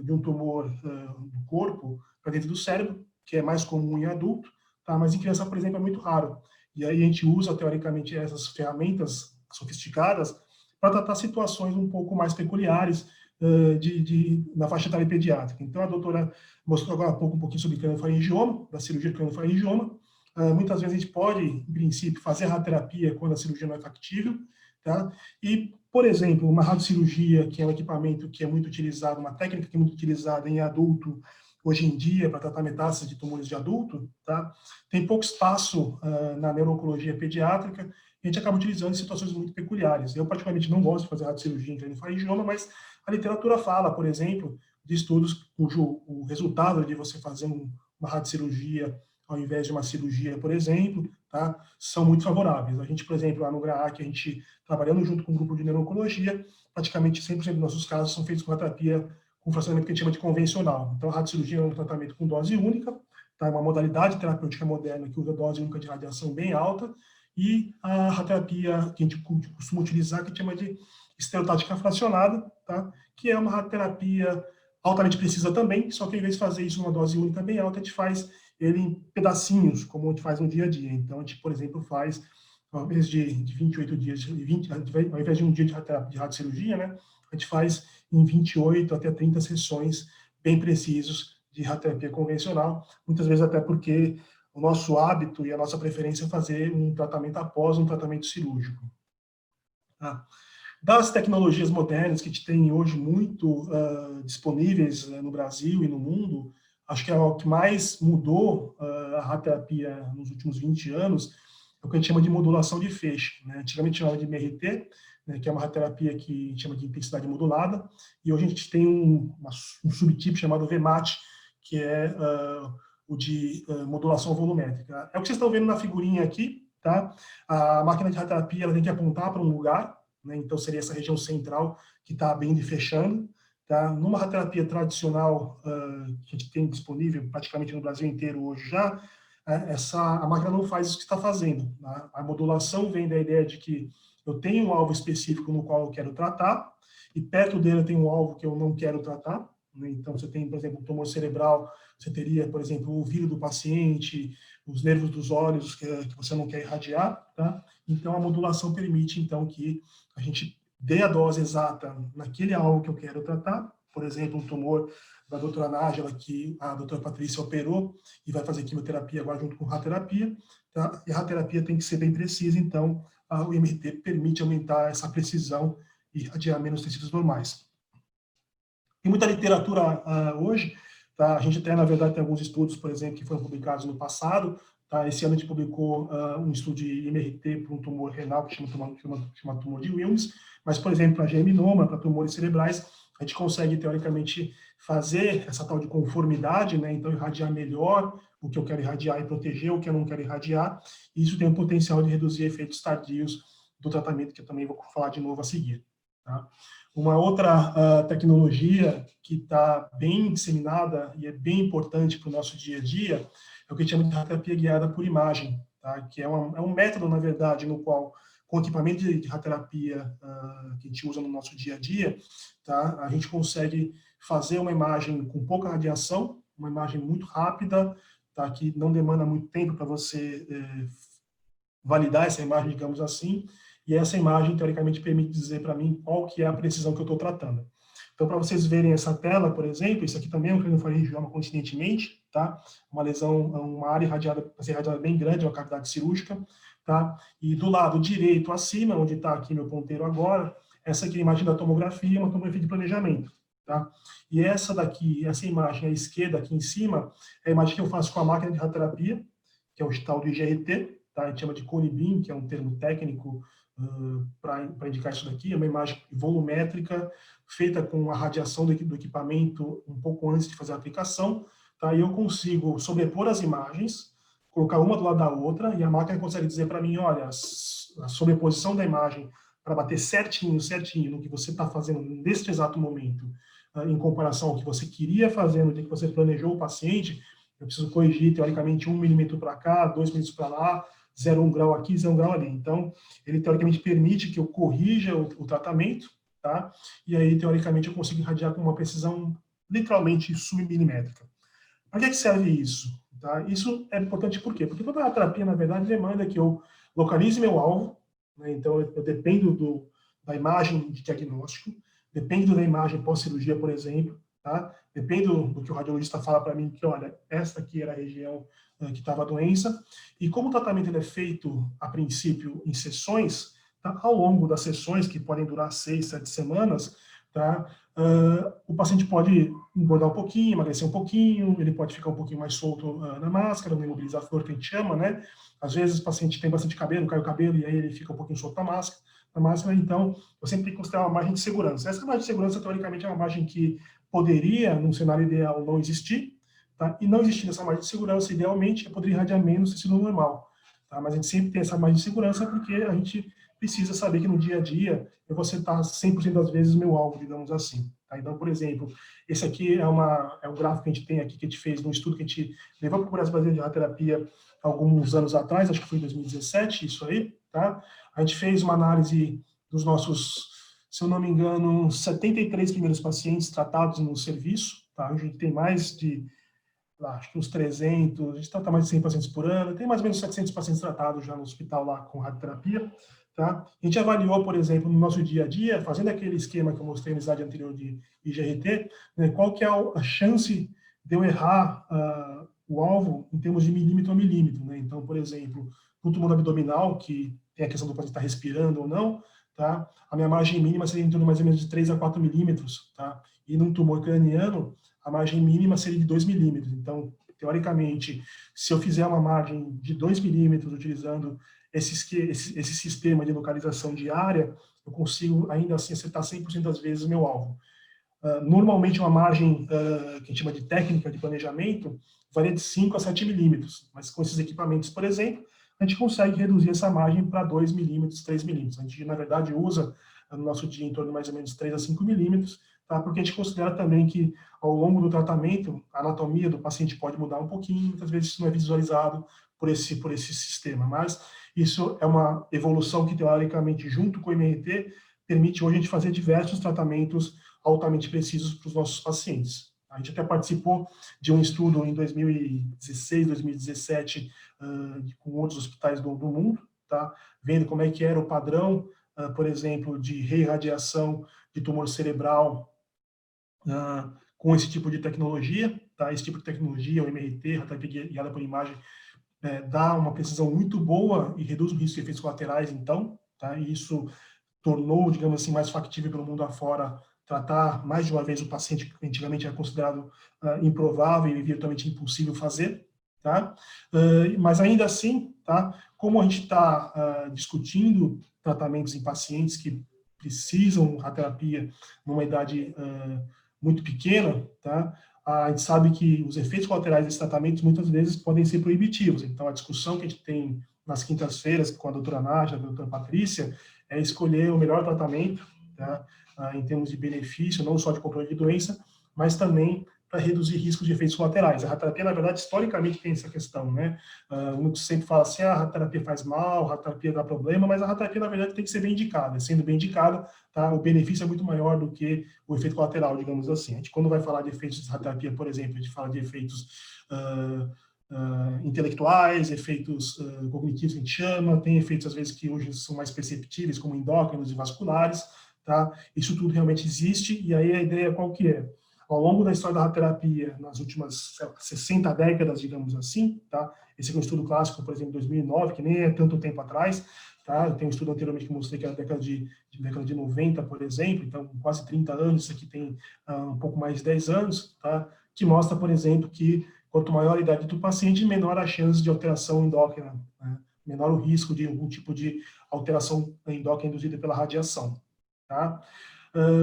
de um tumor do corpo para dentro do cérebro, que é mais comum em adulto, tá? Mas em criança, por exemplo, é muito raro. E aí a gente usa, teoricamente, essas ferramentas sofisticadas para tratar situações um pouco mais peculiares na faixa etária pediátrica. Então, a doutora mostrou agora há pouco um pouquinho sobre craniofaringioma, da cirurgia de craniofaringioma. Muitas vezes a gente pode, em princípio, fazer a radioterapia quando a cirurgia não é factível, tá? E, por exemplo, uma radiocirurgia, que é um equipamento que é muito utilizado, uma técnica que é muito utilizada em adulto, hoje em dia, para tratar metástases de tumores de adulto, tá? Tem pouco espaço na neuro-oncologia pediátrica, e a gente acaba utilizando em situações muito peculiares. Eu, particularmente, não gosto de fazer radiocirurgia em craniofaringioma, mas a literatura fala, por exemplo, de estudos cujo o resultado de você fazer uma radiocirurgia ao invés de uma cirurgia, por exemplo, tá? São muito favoráveis. A gente, por exemplo, lá no GRAAC, a gente, trabalhando junto com um grupo de neuro-oncologia, praticamente 100% dos nossos casos são feitos com radioterapia com fracionamento que a gente chama de convencional. Então, a radiocirurgia é um tratamento com dose única, tá? É uma modalidade terapêutica moderna que usa dose única de radiação bem alta, e a radioterapia que a gente costuma utilizar, que a gente chama de estereotática fracionada, tá? Que é uma radioterapia altamente precisa também, só que ao invés de fazer isso numa dose única bem alta, a gente faz ele em pedacinhos, como a gente faz no dia a dia. Então, a gente, por exemplo, faz, ao invés de 28 dias, ao invés de um dia de radiocirurgia, né, a gente faz em 28 até 30 sessões bem precisos de radioterapia convencional, muitas vezes até porque o nosso hábito e a nossa preferência é fazer um tratamento após um tratamento cirúrgico. Tá? Das tecnologias modernas que a gente tem hoje muito disponíveis no Brasil e no mundo, acho que é o que mais mudou a radioterapia nos últimos 20 anos, é o que a gente chama de modulação de feixe. Né? Antigamente chamava de MRT, né, que é uma radioterapia que a gente chama de intensidade modulada, e hoje a gente tem um subtipo chamado VMAT, que é o de modulação volumétrica. É o que vocês estão vendo na figurinha aqui, tá? A máquina de radioterapia ela tem que apontar para um lugar, né? Então seria essa região central que está abrindo e fechando. Tá? Numa radioterapia tradicional que a gente tem disponível praticamente no Brasil inteiro hoje já, a máquina não faz isso que está fazendo. Tá? A modulação vem da ideia de que eu tenho um alvo específico no qual eu quero tratar, e perto dele eu tenho um alvo que eu não quero tratar. Né? Então, você tem, por exemplo, um tumor cerebral, você teria, por exemplo, o ouvido do paciente, os nervos dos olhos que você não quer irradiar. Tá? Então, a modulação permite, então, que a gente dê a dose exata naquele alvo que eu quero tratar. Por exemplo, um tumor da doutora Nájila, que a doutora Patrícia operou e vai fazer quimioterapia agora junto com radioterapia. Tá? E a radioterapia tem que ser bem precisa, então o MRT permite aumentar essa precisão e irradiar menos tecidos normais. Tem muita literatura hoje, tá? A gente até, na verdade, tem alguns estudos, por exemplo, que foram publicados no passado. Tá? Esse ano a gente publicou um estudo de MRT para um tumor renal, que chama tumor de Wilms, mas, por exemplo, para geminoma, para tumores cerebrais, a gente consegue, teoricamente, fazer essa tal de conformidade, né? Então, irradiar melhor o que eu quero irradiar e proteger o que eu não quero irradiar. E isso tem o potencial de reduzir efeitos tardios do tratamento, que eu também vou falar de novo a seguir. Tá? Uma outra tecnologia que está bem disseminada e é bem importante para o nosso dia a dia é o que a gente chama de radioterapia guiada por imagem, tá? Que é um método, na verdade, no qual, com o equipamento de radioterapia que a gente usa no nosso dia a dia, tá? A gente consegue fazer uma imagem com pouca radiação, uma imagem muito rápida, tá? Que não demanda muito tempo para você validar essa imagem, digamos assim, e essa imagem, teoricamente, permite dizer para mim qual que é a precisão que eu estou tratando. Então, para vocês verem essa tela, por exemplo, isso aqui também é um craniofaringioma coincidentemente, tá? Uma lesão, uma área irradiada, para ser irradiada bem grande, uma cavidade cirúrgica, tá? E do lado direito acima, onde está aqui meu ponteiro agora, essa aqui é a imagem da tomografia, uma tomografia de planejamento, tá? E essa daqui, essa imagem à esquerda aqui em cima, é a imagem que eu faço com a máquina de radioterapia, que é o tal do IGRT, tá? A gente chama de cone beam, que é um termo técnico para indicar isso daqui. É uma imagem volumétrica, feita com a radiação do equipamento um pouco antes de fazer a aplicação, tá? E eu consigo sobrepor as imagens, colocar uma do lado da outra, e a máquina consegue dizer para mim, olha, a sobreposição da imagem para bater certinho no que você está fazendo neste exato momento, em comparação ao que você queria fazer no dia que você planejou o paciente, eu preciso corrigir, teoricamente, 1 milímetro para cá, 2 milímetros para lá, 0,1 grau aqui, 0,1 grau ali. Então, ele, teoricamente, permite que eu corrija o tratamento, tá? E aí, teoricamente, eu consigo irradiar com uma precisão, literalmente, submilimétrica. Para que serve isso? Tá? Isso é importante por quê? Porque toda a terapia, na verdade, demanda que eu localize meu alvo, né? Então, eu dependo da imagem de diagnóstico, dependo da imagem pós-cirurgia, por exemplo, tá? Dependo do que o radiologista fala para mim, que, olha, esta aqui era a região que estava a doença, e como o tratamento ele é feito, a princípio, em sessões, tá? Ao longo das sessões, que podem durar 6, 7 semanas, tá? O paciente pode engordar um pouquinho, emagrecer um pouquinho, ele pode ficar um pouquinho mais solto na máscara, no imobilizador, que a gente chama, né? Às vezes o paciente tem bastante cabelo, cai o cabelo, e aí ele fica um pouquinho solto na máscara, então eu sempre tenho que considerar uma margem de segurança. Essa margem de segurança, teoricamente, é uma margem que poderia, num cenário ideal, não existir, tá? E não existindo essa margem de segurança, idealmente, eu poderia irradiar menos tecido normal, tá? Mas a gente sempre tem essa margem de segurança porque a gente precisa saber que no dia a dia eu vou acertar 100% das vezes o meu alvo, digamos assim. Tá? Então, por exemplo, esse aqui é um gráfico que a gente tem aqui, que a gente fez num estudo que a gente levou para o Congresso Brasileiro de Radioterapia alguns anos atrás, acho que foi em 2017, isso aí, tá? A gente fez uma análise dos nossos, se eu não me engano, 73 primeiros pacientes tratados no serviço, tá? A gente tem mais de, acho que uns 300, a gente trata mais de 100 pacientes por ano, tem mais ou menos 700 pacientes tratados já no hospital lá com radioterapia, tá? A gente avaliou, por exemplo, no nosso dia a dia, fazendo aquele esquema que eu mostrei no slide anterior de IGRT, né, qual que é a chance de eu errar o alvo em termos de milímetro a milímetro, né? Então, por exemplo, no tumor abdominal, que tem a questão do paciente estar respirando ou não, tá? A minha margem mínima seria em torno mais ou menos de 3 a 4 milímetros, tá? E num tumor craniano, a margem mínima seria de 2 milímetros. Então, teoricamente, se eu fizer uma margem de 2 milímetros utilizando esse sistema de localização de área, eu consigo ainda assim acertar 100% das vezes o meu alvo. Normalmente, uma margem que a gente chama de técnica de planejamento varia de 5 a 7 milímetros, mas com esses equipamentos, por exemplo, a gente consegue reduzir essa margem para 2 milímetros, 3 milímetros. A gente, na verdade, usa no nosso dia em torno de mais ou menos 3 a 5 milímetros, tá? Porque a gente considera também que, ao longo do tratamento, a anatomia do paciente pode mudar um pouquinho, muitas vezes isso não é visualizado por esse sistema, mas isso é uma evolução que, teoricamente, junto com o MRT, permite hoje a gente fazer diversos tratamentos altamente precisos para os nossos pacientes. A gente até participou de um estudo em 2016, 2017, com outros hospitais do mundo, tá? Vendo como é que era o padrão, por exemplo, de reirradiação de tumor cerebral com esse tipo de tecnologia. Tá? Esse tipo de tecnologia, o MRT, radioterapia guiada por imagem, dá uma precisão muito boa e reduz o risco de efeitos colaterais, então, tá? E isso tornou, digamos assim, mais factível pelo mundo afora tratar mais de uma vez o paciente que antigamente era considerado improvável e virtualmente impossível fazer, tá? Mas ainda assim, tá? Como a gente está discutindo tratamentos em pacientes que precisam de terapia numa idade muito pequena, tá? A gente sabe que os efeitos colaterais desses tratamentos muitas vezes podem ser proibitivos. Então, a discussão que a gente tem nas quintas-feiras com a doutora Nádia, a doutora Patrícia, é escolher o melhor tratamento, tá? Em termos de benefício, não só de controle de doença, mas também para reduzir riscos de efeitos colaterais. A radioterapia, na verdade, historicamente tem essa questão, né? Muitos sempre falam assim, a radioterapia faz mal, a radioterapia dá problema, mas a radioterapia, na verdade, tem que ser bem indicada. Sendo bem indicada, tá? O benefício é muito maior do que o efeito colateral, digamos assim. A gente, quando vai falar de efeitos de radioterapia, por exemplo, a gente fala de efeitos intelectuais, efeitos cognitivos, que a gente chama, tem efeitos, às vezes, que hoje são mais perceptíveis, como endócrinos e vasculares, tá? Isso tudo realmente existe, e aí a ideia qual que é? Ao longo da história da radioterapia, nas últimas 60 décadas, digamos assim, tá? Esse aqui é um estudo clássico, por exemplo, 2009, que nem é tanto tempo atrás, tá? Eu tenho um estudo anteriormente que mostrei que era década de 90, por exemplo, então quase 30 anos, isso aqui tem um pouco mais de 10 anos, tá? Que mostra, por exemplo, que quanto maior a idade do paciente, menor a chance de alteração endócrina, né? Menor o risco de algum tipo de alteração endócrina induzida pela radiação, tá?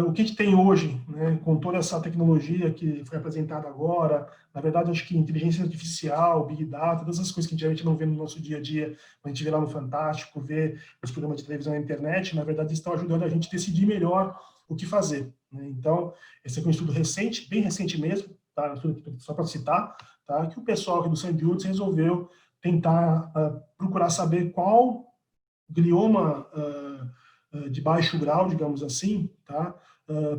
O que a gente tem hoje, né, com toda essa tecnologia que foi apresentada agora, na verdade, acho que inteligência artificial, Big Data, todas as coisas que a gente não vê no nosso dia a dia, a gente vê lá no Fantástico, vê nos programas de televisão e internet, na verdade, estão ajudando a gente a decidir melhor o que fazer, né? Então, esse aqui é um estudo recente, bem recente mesmo, tá? Só para citar, tá? Que o pessoal aqui do St. Jude's resolveu tentar procurar saber qual glioma de baixo grau, digamos assim, tá?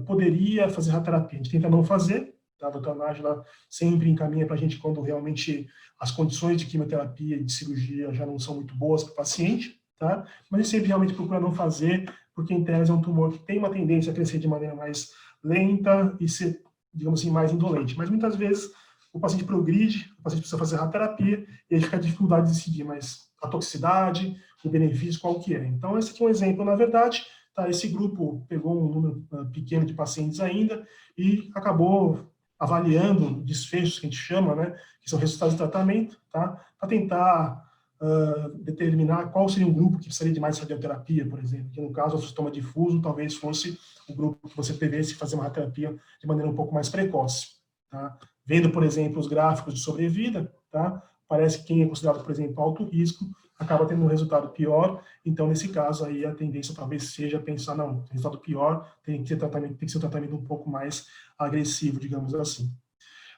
Poderia fazer radioterapia. A gente tenta não fazer, tá? A doutora Nájila sempre encaminha para a gente quando realmente as condições de quimioterapia e de cirurgia já não são muito boas para o paciente, tá? Mas a gente sempre realmente procura não fazer, porque em tese é um tumor que tem uma tendência a crescer de maneira mais lenta e ser, digamos assim, mais indolente. Mas muitas vezes o paciente progride, o paciente precisa fazer radioterapia e aí fica a dificuldade de decidir, mas a toxicidade, o benefício, qual que é. Então, esse aqui é um exemplo, na verdade, tá? Esse grupo pegou um número pequeno de pacientes ainda e acabou avaliando desfechos, que a gente chama, né, que são resultados de tratamento, tá? Para tentar determinar qual seria um grupo que precisaria de mais radioterapia, por exemplo, que no caso, o sintoma difuso, talvez fosse o grupo que você prevesse fazer uma radioterapia de maneira um pouco mais precoce, tá? Vendo, por exemplo, os gráficos de sobrevida, tá? Parece que quem é considerado, por exemplo, alto risco, acaba tendo um resultado pior. Então, nesse caso aí, a tendência talvez seja pensar, não, resultado pior tem que ser um tratamento um pouco mais agressivo, digamos assim.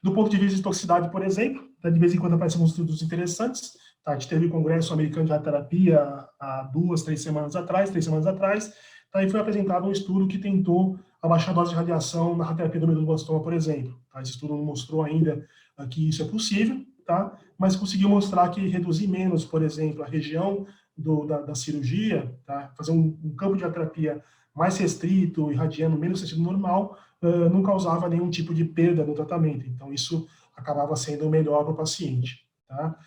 Do ponto de vista de toxicidade, por exemplo, de vez em quando aparecem alguns estudos interessantes. Tá? A gente teve o Congresso Americano de Radioterapia há 3 semanas atrás, tá? E foi apresentado um estudo que tentou abaixar a dose de radiação na radioterapia do medulloblastoma, por exemplo. Tá? Esse estudo não mostrou ainda que isso é possível, tá? Mas conseguiu mostrar que reduzir menos, por exemplo, a região da cirurgia, tá? Fazer um campo de radioterapia mais restrito, irradiando menos no sentido normal, não causava nenhum tipo de perda no tratamento. Então, isso acabava sendo melhor para o paciente. Tá?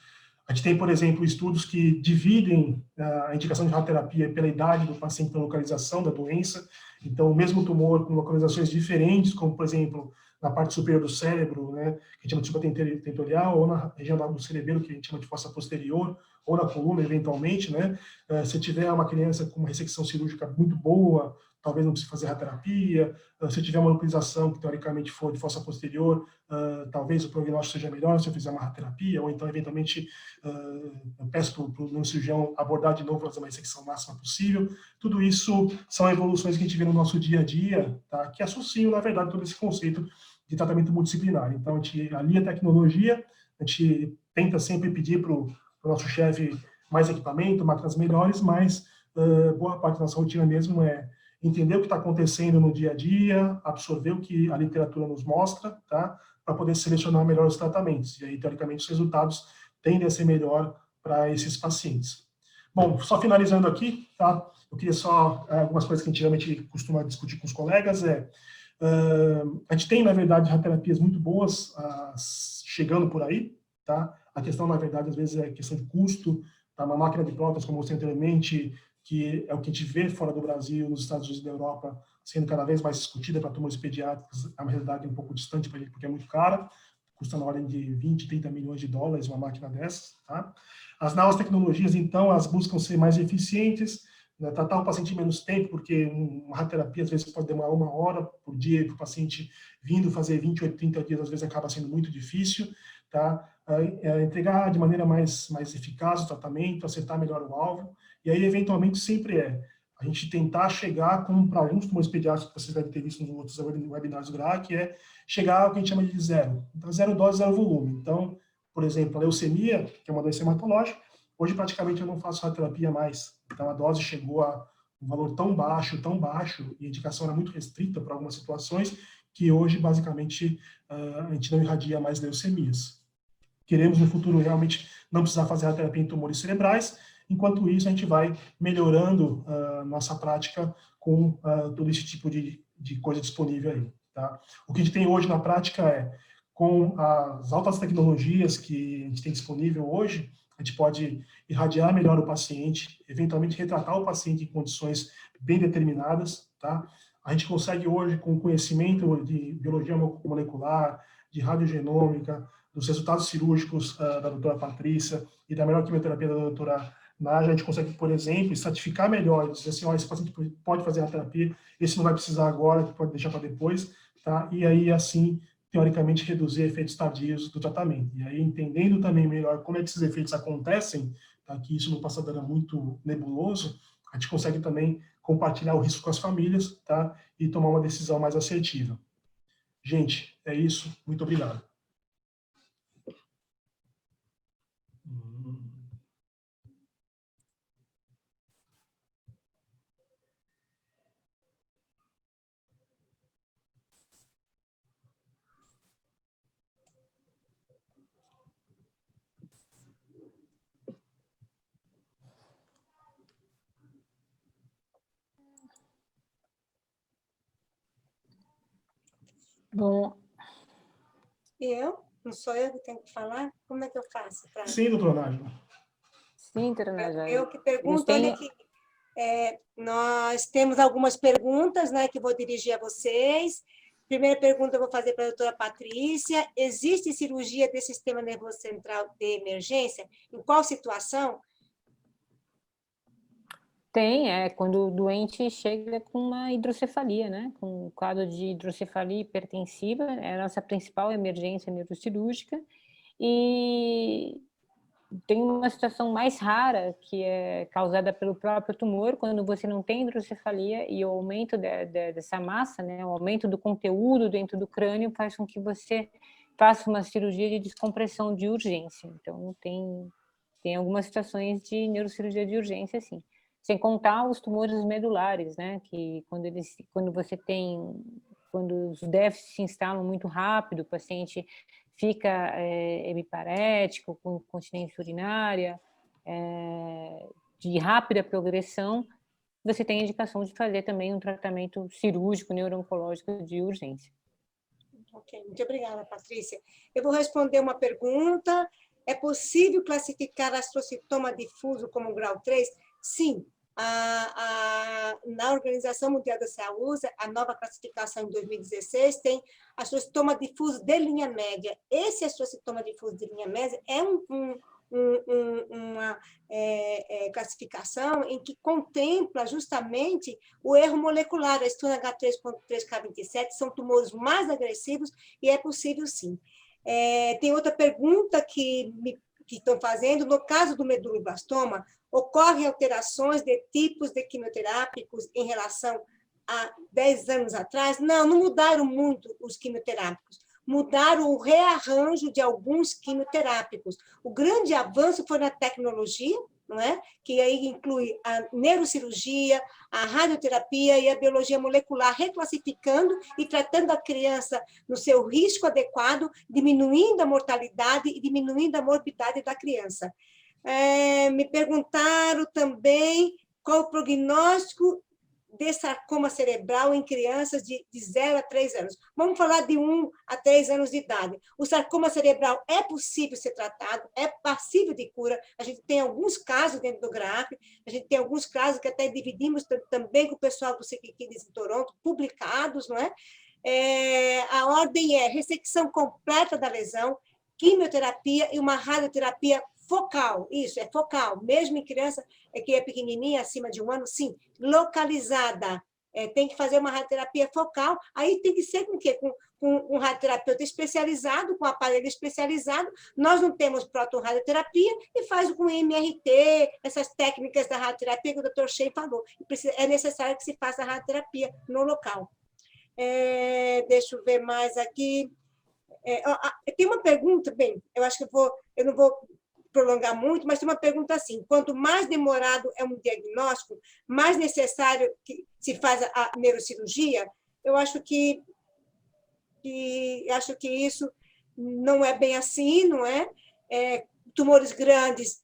A gente tem, por exemplo, estudos que dividem a indicação de radioterapia pela idade do paciente, pela localização da doença. Então, o mesmo tumor com localizações diferentes, como, por exemplo, na parte superior do cérebro, né, que a gente chama de supratentorial, ou na região do cerebelo, que a gente chama de fossa posterior, ou na coluna, eventualmente, né? Se tiver uma criança com uma ressecção cirúrgica muito boa, talvez não precise fazer radioterapia. Se tiver uma localização que, teoricamente, for de fossa posterior, talvez o prognóstico seja melhor se eu fizer uma radioterapia, ou então, eventualmente, eu peço para o neurocirurgião abordar de novo, fazer uma ressecção máxima possível. Tudo isso são evoluções que a gente vê no nosso dia a dia, tá? Que associam, na verdade, todo esse conceito de tratamento multidisciplinar. Então, a gente alia a tecnologia, a gente tenta sempre pedir para o nosso chefe mais equipamento, máquinas melhores, mas boa parte da nossa rotina mesmo é entender o que está acontecendo no dia a dia, absorver o que a literatura nos mostra, tá? Para poder selecionar melhor os tratamentos. E aí, teoricamente, os resultados tendem a ser melhor para esses pacientes. Bom, só finalizando aqui, tá? Eu queria só, algumas coisas que a gente geralmente costuma discutir com os colegas, a gente tem, na verdade, radioterapias muito boas chegando por aí, tá? A questão, na verdade, às vezes é questão de custo, tá? Uma máquina de próteses, como eu mostrei anteriormente, que é o que a gente vê fora do Brasil, nos Estados Unidos e da Europa, sendo cada vez mais discutida para tumores pediátricos, é uma realidade um pouco distante para a gente, porque é muito cara, custa na ordem de 20, 30 milhões de dólares uma máquina dessas, tá? As novas tecnologias, então, elas buscam ser mais eficientes, né, tratar o paciente em menos tempo, porque uma radioterapia, às vezes, pode demorar 1 hora por dia, para o paciente vindo fazer 28, 30 dias, às vezes, acaba sendo muito difícil, tá? Entregar de maneira mais eficaz o tratamento, acertar melhor o alvo, e aí, eventualmente, sempre a gente tentar chegar, como para alguns tumores pediátricos que vocês devem ter visto nos outros webinars do GRAC, chegar ao que a gente chama de zero. Então, zero dose, zero volume. Então, por exemplo, a leucemia, que é uma doença hematológica, hoje praticamente eu não faço radioterapia mais. Então, a dose chegou a um valor tão baixo, e a indicação era muito restrita para algumas situações, que hoje, basicamente, a gente não irradia mais leucemias. Queremos, no futuro, realmente não precisar fazer radioterapia em tumores cerebrais. Enquanto isso, a gente vai melhorando nossa prática com todo esse tipo de coisa disponível aí. Tá? O que a gente tem hoje na prática com as altas tecnologias que a gente tem disponível hoje, a gente pode irradiar melhor o paciente, eventualmente retratar o paciente em condições bem determinadas. Tá? A gente consegue hoje, com conhecimento de biologia molecular, de radiogenômica, dos resultados cirúrgicos da doutora Patrícia e da melhor quimioterapia da doutora Naja, a gente consegue, por exemplo, estratificar melhor, dizer assim, esse paciente pode fazer a terapia, esse não vai precisar agora, pode deixar para depois, tá? E aí, assim, teoricamente, reduzir efeitos tardios do tratamento. E aí, entendendo também melhor como é que esses efeitos acontecem, tá? Que isso no passado era muito nebuloso, a gente consegue também compartilhar o risco com as famílias, tá? E tomar uma decisão mais assertiva. Gente, é isso. Muito obrigado. Bom, Não sou eu que tenho que falar? Como é que eu faço? Sim, doutora Nájila. sim, doutora Naja. Eu que pergunto, olha aqui. Nós temos algumas perguntas, né, que vou dirigir a vocês. Primeira pergunta eu vou fazer para a doutora Patrícia. Existe cirurgia desse sistema nervoso central de emergência? Em qual situação? Tem, quando o doente chega com uma hidrocefalia, né? Com um quadro de hidrocefalia hipertensiva, é a nossa principal emergência neurocirúrgica, e tem uma situação mais rara, que é causada pelo próprio tumor, quando você não tem hidrocefalia e o aumento dessa massa, né? O aumento do conteúdo dentro do crânio faz com que você faça uma cirurgia de descompressão de urgência. Então, tem algumas situações de neurocirurgia de urgência, sim. Sem contar os tumores medulares, né? Que quando os déficits se instalam muito rápido, o paciente fica hemiparético, com incontinência urinária, de rápida progressão, você tem a indicação de fazer também um tratamento cirúrgico neuro-oncológico de urgência. Ok, muito obrigada, Patrícia. Eu vou responder uma pergunta. É possível classificar astrocitoma difuso como grau 3? Sim. Na Organização Mundial da Saúde, a nova classificação em 2016 tem astrocitoma difuso de linha média. Esse astrocitoma difuso de linha média é uma classificação em que contempla justamente o erro molecular. A estuna H3.3K27 são tumores mais agressivos e é possível, sim. Tem outra pergunta que estão fazendo. No caso do meduloblastoma, ocorrem alterações de tipos de quimioterápicos em relação a 10 anos atrás? Não mudaram muito os quimioterápicos. Mudaram o rearranjo de alguns quimioterápicos. O grande avanço foi na tecnologia, não é? Que aí inclui a neurocirurgia, a radioterapia e a biologia molecular, reclassificando e tratando a criança no seu risco adequado, diminuindo a mortalidade e diminuindo a morbidade da criança. Me perguntaram também qual o prognóstico de sarcoma cerebral em crianças de 0 a 3 anos. Vamos falar de 1 a 3 anos de idade. O sarcoma cerebral é possível ser tratado, é passível de cura. A gente tem alguns casos dentro do GRAAC, a gente tem alguns casos que até dividimos também com o pessoal do CQKIDS em Toronto, publicados, não é? A ordem é ressecção completa da lesão, quimioterapia e uma radioterapia focal, isso, é focal, mesmo em criança que é pequenininha, acima de 1 ano, sim, localizada, tem que fazer uma radioterapia focal, aí tem que ser com o quê? Com um radioterapeuta especializado, com um aparelho especializado. Nós não temos protorradioterapia e faz com MRT, essas técnicas da radioterapia que o Dr. Shea falou. É necessário que se faça a radioterapia no local. Deixa eu ver mais aqui. Tem uma pergunta, bem, eu acho que eu não vou prolongar muito, mas tem uma pergunta assim: quanto mais demorado é um diagnóstico, mais necessário que se faz a neurocirurgia? Eu acho que isso não é bem assim, não é? Tumores grandes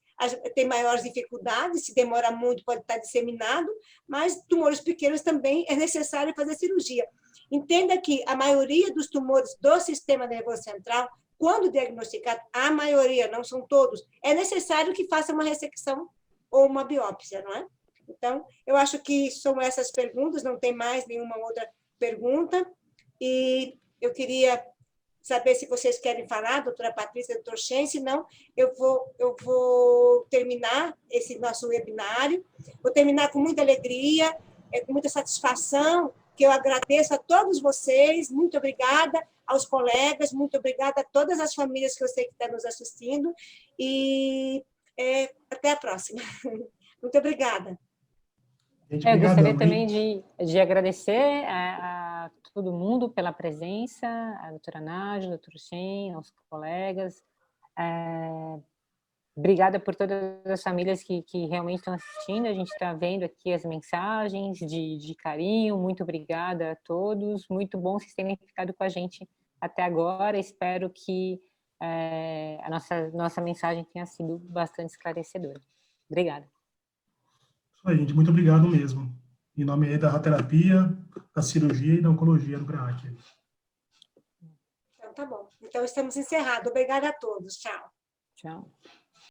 têm maiores dificuldades, se demora muito pode estar disseminado, mas tumores pequenos também é necessário fazer cirurgia. Entenda que a maioria dos tumores do sistema nervoso central, quando diagnosticado, a maioria, não são todos, é necessário que faça uma ressecção ou uma biópsia, não é? Então, eu acho que são essas perguntas, não tem mais nenhuma outra pergunta, e eu queria saber se vocês querem falar, doutora Patrícia, doutor Shen, senão eu vou terminar esse nosso webinário, vou terminar com muita alegria, com muita satisfação, que eu agradeço a todos vocês, muito obrigada aos colegas, muito obrigada a todas as famílias que eu sei que estão nos assistindo, e até a próxima. Muito obrigada. Eu gostaria também de agradecer a todo mundo pela presença, a doutora Nádia, a doutora Shen, aos colegas. Obrigada por todas as famílias que realmente estão assistindo. A gente está vendo aqui as mensagens de carinho. Muito obrigada a todos. Muito bom vocês terem ficado com a gente até agora. Espero que a nossa mensagem tenha sido bastante esclarecedora. Obrigada. Isso aí, gente. Muito obrigado mesmo. Em nome aí da radioterapia, da cirurgia e da oncologia do GRAAC. Então, tá bom. Então, estamos encerrados. Obrigada a todos. Tchau. Tchau.